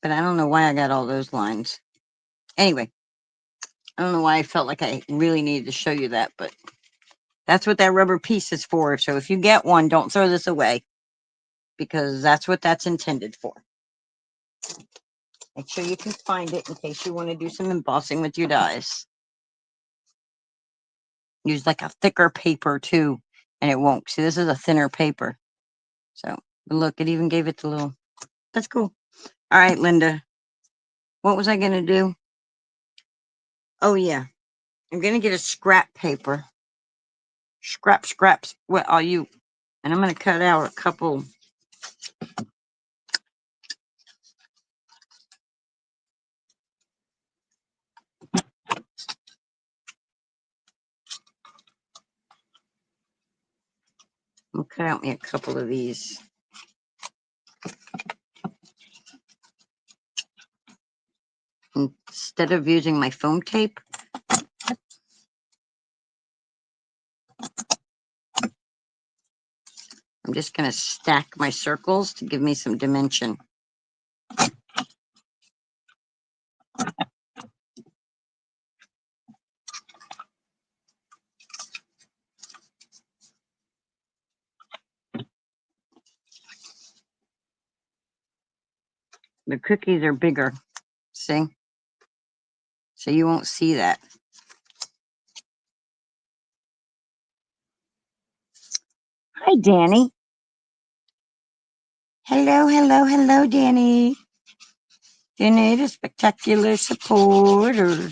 But I don't know why I got all those lines. Anyway, I don't know why I felt like I really needed to show you that, but that's what that rubber piece is for. So if you get one, don't throw this away because that's what that's intended for. Make sure you can find it in case you want to do some embossing with your dies. Use like a thicker paper too, and it won't. See, this is a thinner paper. So look, it even gave it the little, that's cool. All right, Linda, what was I going to do? Oh yeah, I'm going to get a scrap paper. Scraps, what are you? And I'm going to cut out a couple. I'll cut out me a couple of these. Instead of using my foam tape, I'm just going to stack my circles to give me some dimension. The cookies are bigger, see? So you won't see that. Hi, Danny. Hello, Danny. Danny, the spectacular supporter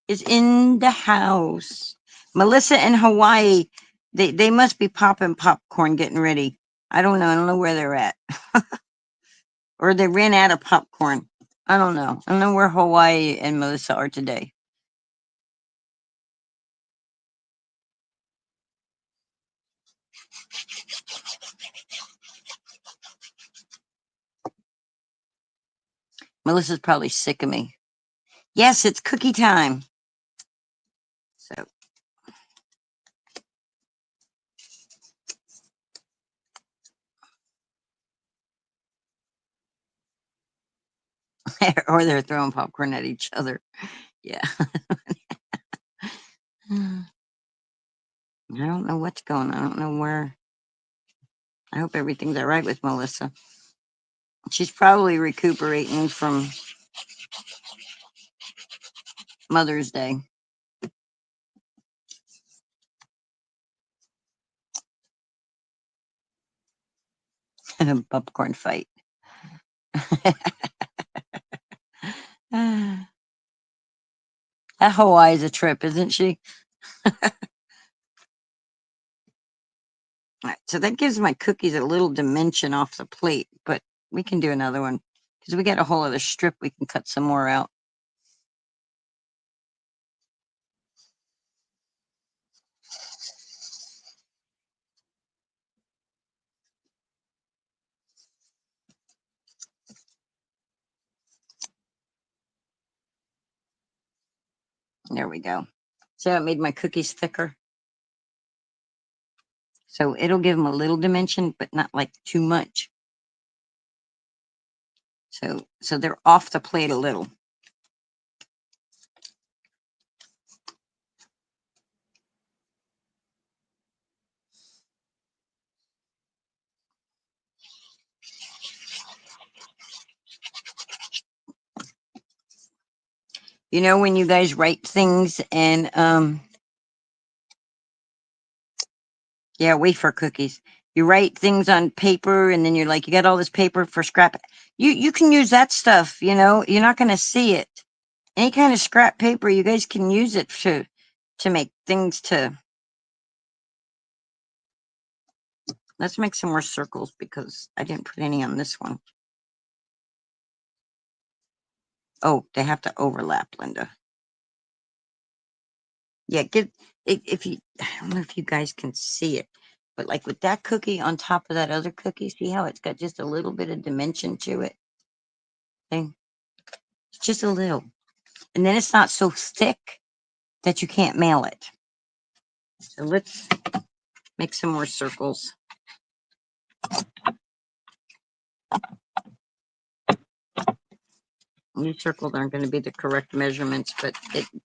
is in the house. Melissa in Hawaii, they must be popping popcorn, getting ready. I don't know. I don't know where they're at. Or they ran out of popcorn. I don't know. I don't know where Hawaii and Melissa are today. Melissa's probably sick of me. Yes, it's cookie time. So or they're throwing popcorn at each other. Yeah. I don't know what's going on. I don't know where. I hope everything's all right with Melissa. She's probably recuperating from Mother's Day. Popcorn fight. That Hawaii's a trip, isn't she? All right, so that gives my cookies a little dimension off the plate, but we can do another one because we got a whole other strip we can cut some more out. There we go. So it made my cookies thicker. So it'll give them a little dimension, but not like too much. So they're off the plate a little. You know, when you guys write things and yeah, wafer cookies. You write things on paper and then you're like, you got all this paper for scrap. You can use that stuff, you know, you're not gonna see it. Any kind of scrap paper, you guys can use it to make things to. Let's make some more circles because I didn't put any on this one. Oh, they have to overlap, Linda. Yeah, get if you. I don't know if you guys can see it, but like with that cookie on top of that other cookie, see how it's got just a little bit of dimension to it? Thing, just a little, and then it's not so thick that you can't mail it. So let's make some more circles. These circles aren't going to be the correct measurements, but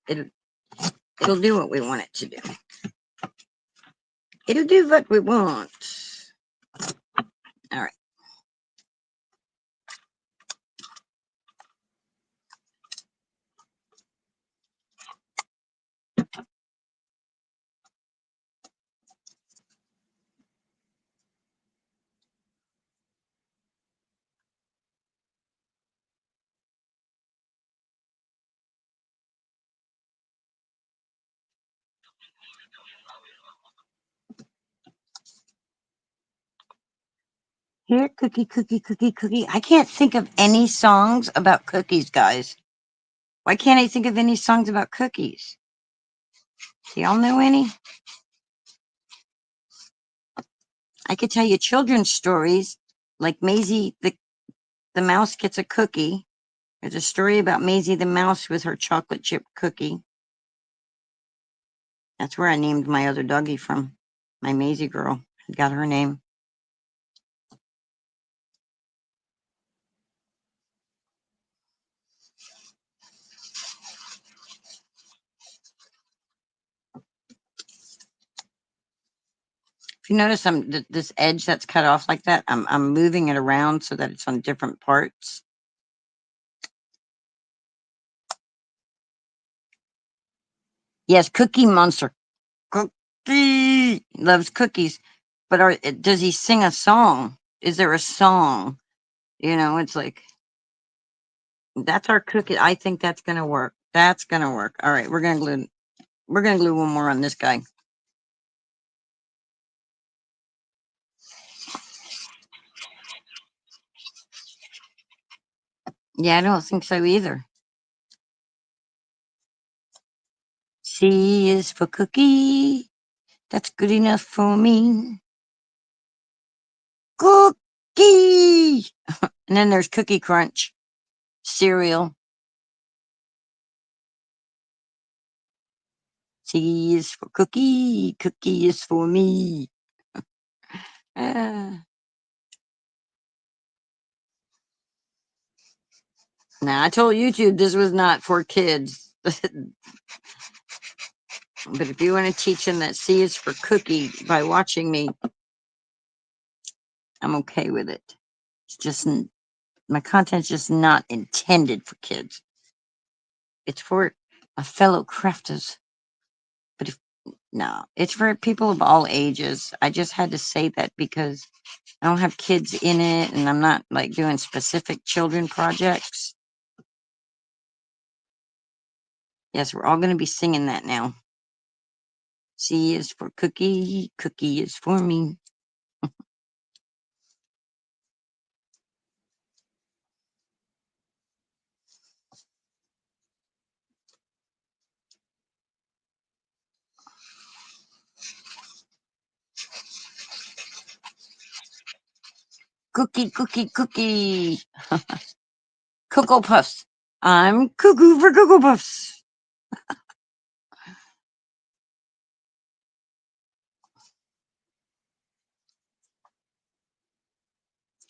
it'll do what we want it to do. It'll do what we want. All right. Here, cookie, cookie, cookie, cookie. I can't think of any songs about cookies, guys. Why can't I think of any songs about cookies? Do y'all know any? I could tell you children's stories, like Maisie the mouse gets a cookie. There's a story about Maisie the mouse with her chocolate chip cookie. That's where I named my other doggie from. My Maisie girl. I got her name. If you notice, this edge that's cut off like that. I'm moving it around so that it's on different parts. Yes, Cookie Monster. Cookie loves cookies, but does he sing a song? Is there a song? You know, it's like that's our cookie. I think that's gonna work. That's gonna work. All right, we're gonna glue. We're gonna glue one more on this guy. Yeah, I don't think so either. C is for cookie. That's good enough for me. Cookie. And then there's Cookie Crunch cereal. C is for cookie. Cookie is for me. Now I told YouTube this was not for kids. But if you want to teach them that C is for cookie by watching me, I'm okay with it. It's just my content's just not intended for kids. It's for my fellow crafters. But if no, it's for people of all ages. I just had to say that because I don't have kids in it and I'm not like doing specific children projects. Yes, we're all going to be singing that now. C is for cookie, cookie is for me. Cookie, cookie, cookie. Cocoa Puffs. I'm cuckoo for Cocoa Puffs.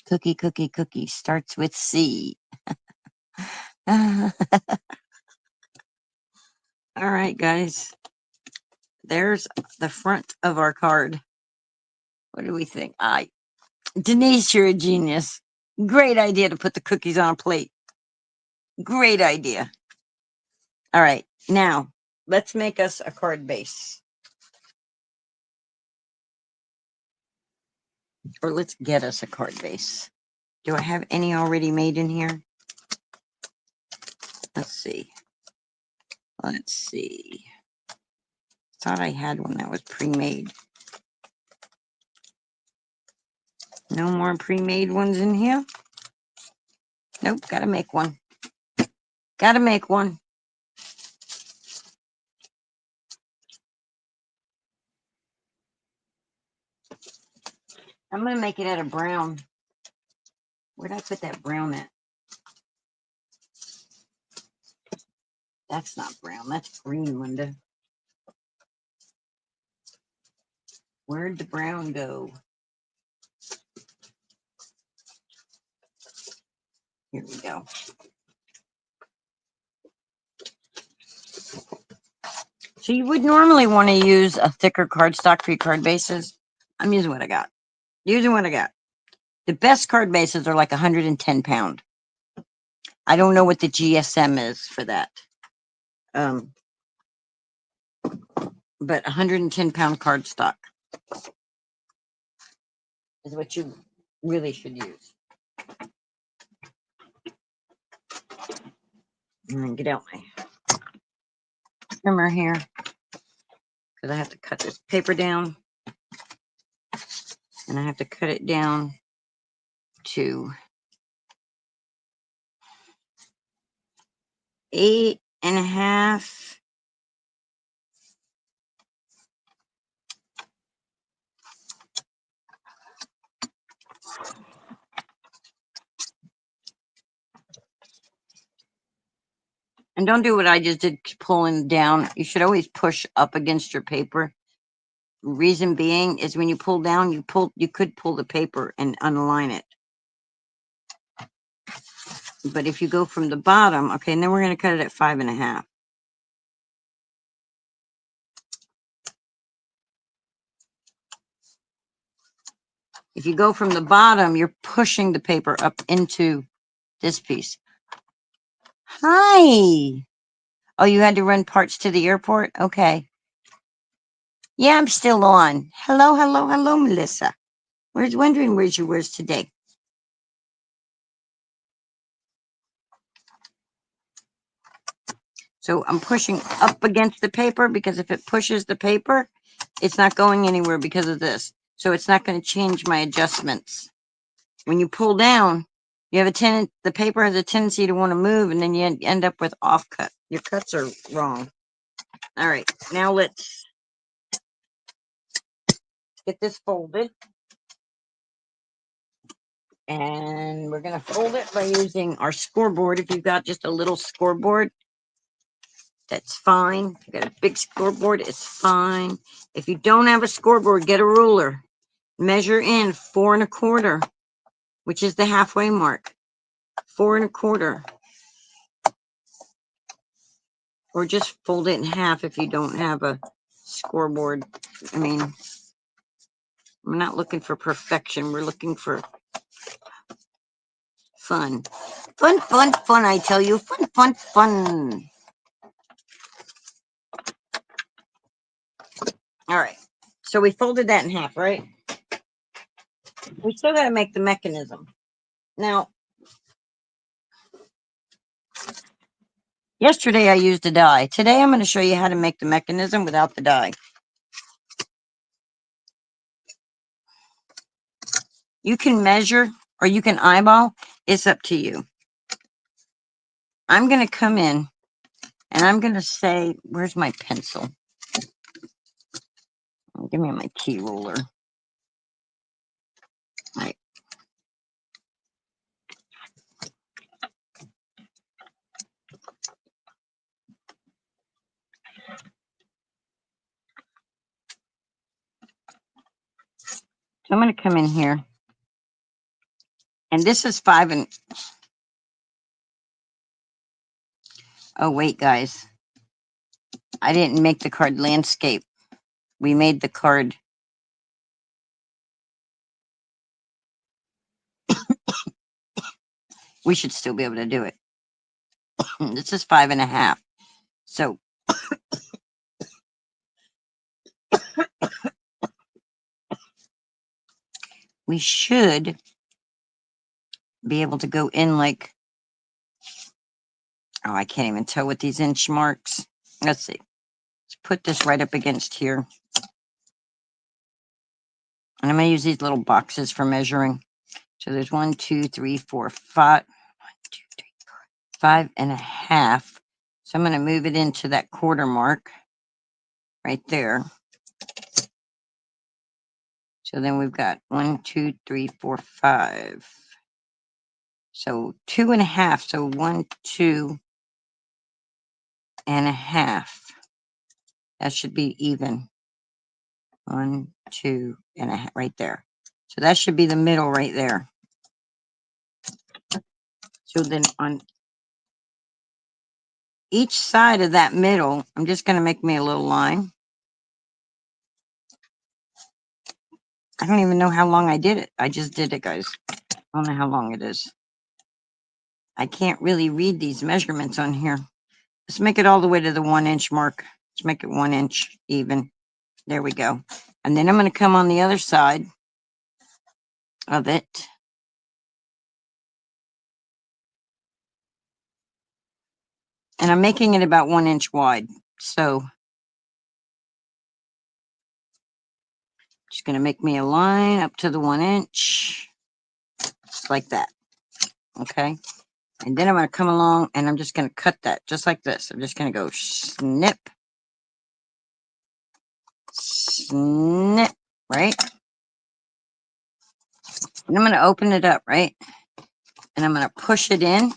Cookie, cookie, cookie starts with C. All right, guys. There's the front of our card. What do we think? Denise, you're a genius. Great idea to put the cookies on a plate. Great idea. All right, now let's make us a card base. Or let's get us a card base. Do I have any already made in here? Let's see. Let's see. Thought I had one that was pre-made. No more pre-made ones in here? Nope, gotta make one. Gotta make one. I'm gonna make it out of brown. Where'd I put that brown at? That's not brown, that's green, Linda. Where'd the brown go? Here we go. So you would normally want to use a thicker cardstock for your card bases. I'm using what I got. Using what I got. The best card bases are like 110 pound. I don't know what the GSM is for that. But 110 pound cardstock is what you really should use. And then get out my trimmer here because I have to cut this paper down. And I have to cut it down to 8.5. And don't do what I just did, pulling down. You should always push up against your paper. Reason being is when you pull down, you could pull the paper and unalign it. But if you go from the bottom, okay, and then we're going to cut it at 5.5. If you go from the bottom, you're pushing the paper up into this piece. Hi. Oh, you had to run parts to the airport? Okay. Yeah, I'm still on. Hello, hello, hello, Melissa. We're wondering where you was today. So I'm pushing up against the paper because if it pushes the paper, it's not going anywhere because of this. So it's not going to change my adjustments. When you pull down, you have the paper has a tendency to want to move, and then you end up with off cut. Your cuts are wrong. All right, now let's get this folded. And we're going to fold it by using our scoreboard. If you've got just a little scoreboard, that's fine. If you got a big scoreboard, it's fine. If you don't have a scoreboard, get a ruler. Measure in 4.25, which is the halfway mark. 4.25. Or just fold it in half if you don't have a scoreboard. I mean, we're not looking for perfection. We're looking for fun. Fun, fun, fun, I tell you. Fun, fun, fun. All right. So we folded that in half, right? We still got to make the mechanism. Now, yesterday I used a die. Today I'm going to show you how to make the mechanism without the die. You can measure or you can eyeball. It's up to you. I'm going to come in and I'm going to say, where's my pencil? Give me my key ruler. Right. So I'm going to come in here And this is 5 and, oh wait guys, I didn't make the card landscape. We made the card, we should still be able to do it. This is 5.5. So we should be able to go in like, oh, I can't even tell with these inch marks. Let's see. Let's put this right up against here. And I'm going to use these little boxes for measuring. So there's 1, 2, 3, 4, 5. 1, 2, 3, 4, 5.5. So I'm going to move it into that quarter mark right there. So then we've got 1, 2, 3, 4, 5. So 2.5. So 1, 2.5. That should be even. 1, 2.5 right there. So that should be the middle right there. So then on each side of that middle, I'm just going to make me a little line. I don't even know how long I did it. I just did it, guys. I don't know how long it is. I can't really read these measurements on here. Let's make it all the way to the 1 inch mark. Let's make it 1 inch even. There we go. And then I'm going to come on the other side of it. And I'm making it about 1 inch wide. So just going to make me a line up to the 1 inch. Just like that. Okay. And then I'm going to come along and I'm just going to cut that just like this. I'm just going to go snip, snip, right? And I'm going to open it up, right? And I'm going to push it in.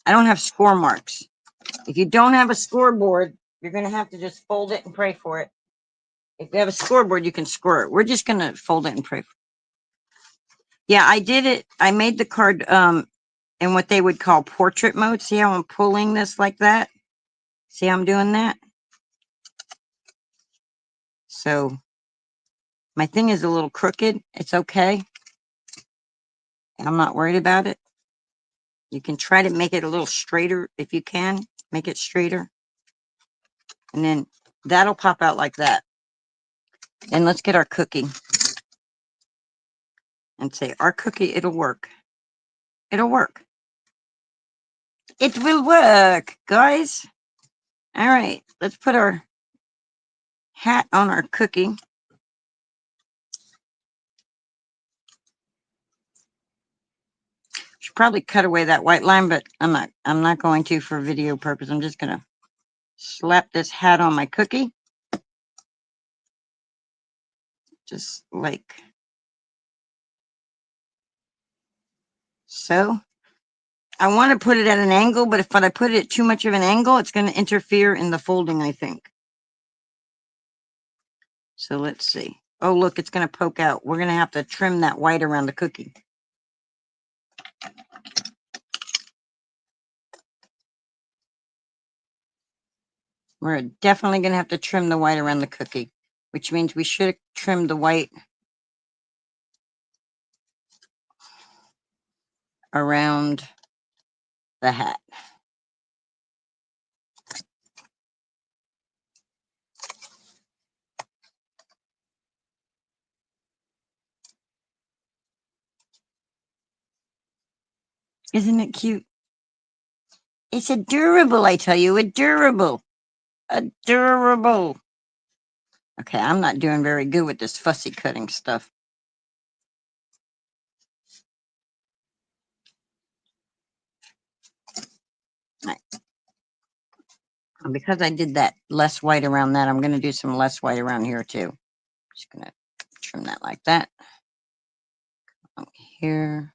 I don't have score marks. If you don't have a scoreboard, you're going to have to just fold it and pray for it. If you have a scoreboard, you can score it. We're just going to fold it and pray for it. Yeah, I did it. I made the card in what they would call portrait mode. See how I'm pulling this like that? See how I'm doing that? So my thing is a little crooked. It's okay. I'm not worried about it. You can try to make it a little straighter if you can. Make it straighter. And then that'll pop out like that. And let's get our cookie. And say, our cookie, it'll work. It'll work. It will work, guys. All right, let's put our hat on our cookie. Should probably cut away that white line, but I'm not going to for video purpose. I'm just gonna slap this hat on my cookie. Just like so. I want to put it at an angle, but if I put it at too much of an angle, it's going to interfere in the folding, I think. So let's see. Oh, look, it's going to poke out. We're going to have to trim that white around the cookie. We're definitely going to have to trim the white around the cookie, which means we should trim the white around the hat. Isn't it cute? It's adorable, I tell you, adorable. Adorable. Okay, I'm not doing very good with this fussy cutting stuff. Right. Because I did that less white around that, I'm going to do some less white around here too. Just going to trim that like that. Here.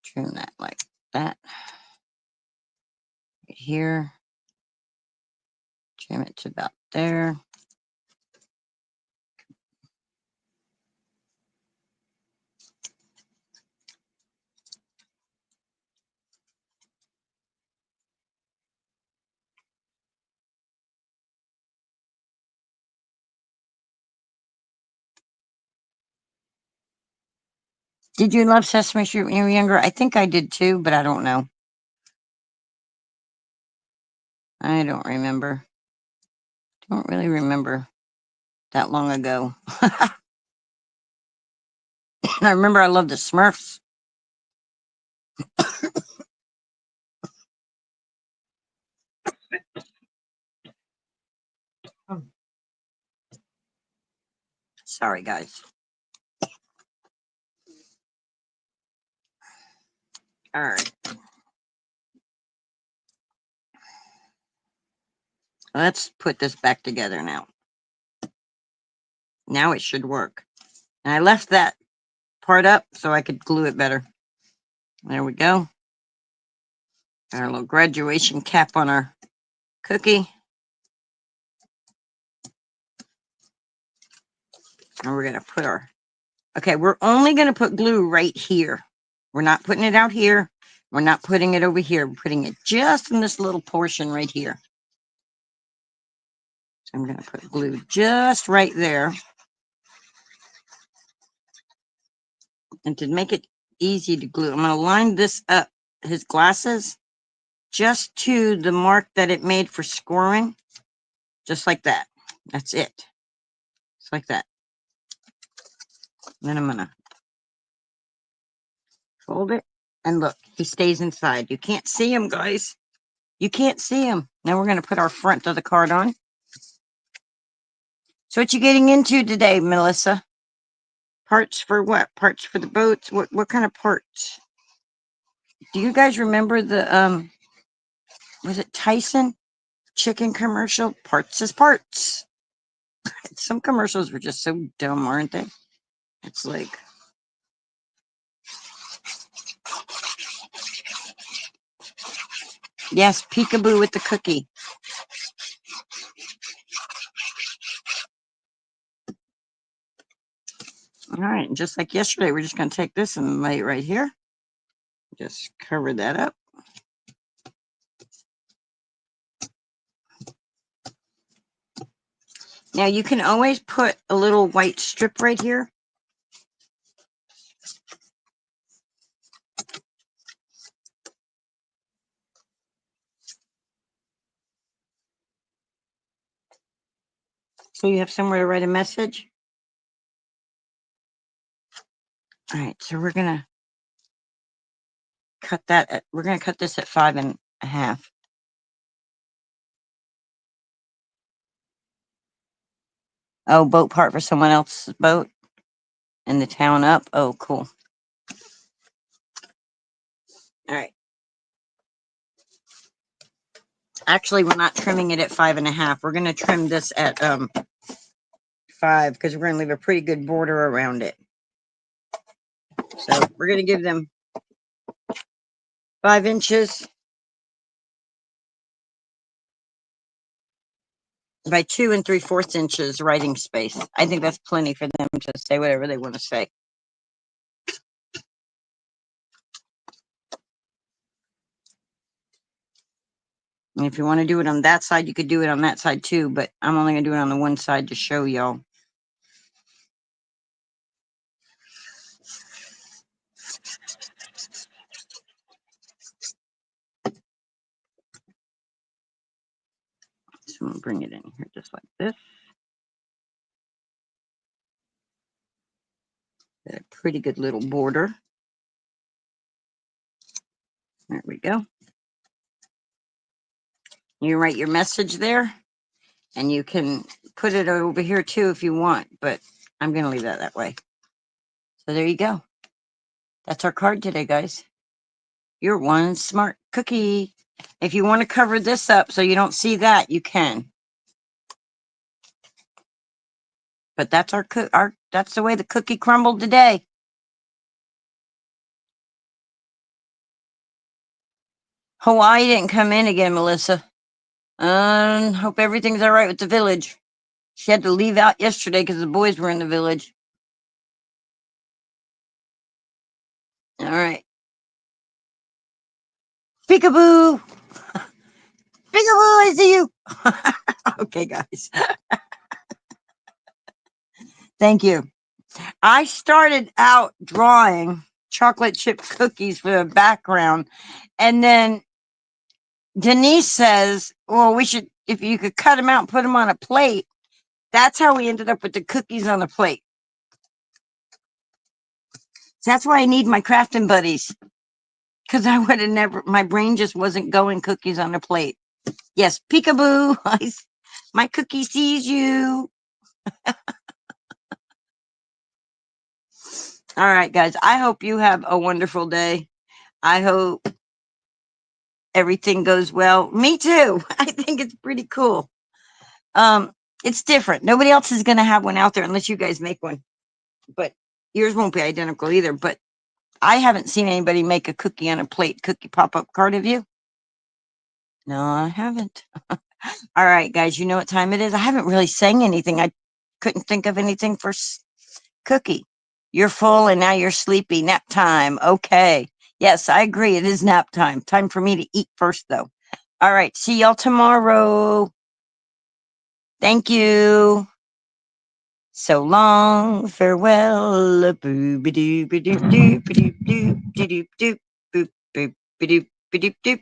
Trim that like that. Right here. Trim it to about there. Did you love Sesame Street when you were younger? I think I did too, but I don't know. I don't remember. Don't really remember that long ago. I remember I loved the Smurfs. Sorry, guys. All right. Let's put this back together now. Now it should work. And I left that part up so I could glue it better. There we go. Our little graduation cap on our cookie. And we're going to put our, okay, we're only going to put glue right here. We're not putting it out here. We're not putting it over here. We're putting it just in this little portion right here. So I'm going to put glue just right there. And to make it easy to glue, I'm going to line this up, his glasses, just to the mark that it made for scoring. Just like that. That's it. Just like that. And then I'm going to fold it. And look, he stays inside. You can't see him, guys. You can't see him. Now we're going to put our front of the card on. So what you getting into today, Melissa? Parts for what? Parts for the boats? What kind of parts? Do you guys remember the was it Tyson chicken commercial? Parts is parts. Some commercials were just so dumb, aren't they? It's like, yes, peekaboo with the cookie. All right, and just like yesterday, we're just going to take this and lay it right here. Just cover that up. Now you can always put a little white strip right here. So you have somewhere to write a message. All right, so we're going to cut that. We're going to cut this at 5.5. Oh, boat part for someone else's boat in the town up. Oh, cool. All right. Actually, we're not trimming it at 5.5. We're going to trim this at 5 because we're going to leave a pretty good border around it. So we're going to give them 5 inches by 2 3/4 inches writing space. I think that's plenty for them to say whatever they want to say. And if you want to do it on that side, you could do it on that side too, but I'm only going to do it on the one side to show y'all. So I'm going to bring it in here just like this. Got a pretty good little border. There we go. You write your message there, and you can put it over here too if you want, but I'm going to leave that way. So there you go. That's our card today, guys. You're one smart cookie. If you want to cover this up so you don't see that, you can. But that's that's the way the cookie crumbled today. Hawaii didn't come in again, Melissa. Hope everything's all right with the village. She had to leave out yesterday because the boys were in the village. All right. Peekaboo! Peekaboo, I see you! Okay, guys. Thank you. I started out drawing chocolate chip cookies for the background, and then Denise says, well, we should, if you could cut them out and put them on a plate. That's how we ended up with the cookies on the plate. So that's why I need my crafting buddies. Because I would have never, my brain just wasn't going cookies on a plate. Yes, peekaboo. My cookie sees you. All right, guys. I hope you have a wonderful day. I hope everything goes well. Me too. I think it's pretty cool. Um, it's different. Nobody else is going to have one out there unless you guys make one. But yours won't be identical either. But I haven't seen anybody make a cookie on a plate cookie pop-up card. Have you? No, I haven't. All right, guys. You know what time it is? I haven't really sang anything. I couldn't think of anything for Cookie. You're full and now you're sleepy. Nap time. Okay. Yes, I agree. It is nap time. Time for me to eat first, though. All right. See y'all tomorrow. Thank you. So long. Farewell. Boo-ba-doo-ba-doo-ba-doo-ba-doo-ba-doo-ba-doo-ba-doo. Boop, boop, ba-doop, ba-doop, ba-doop.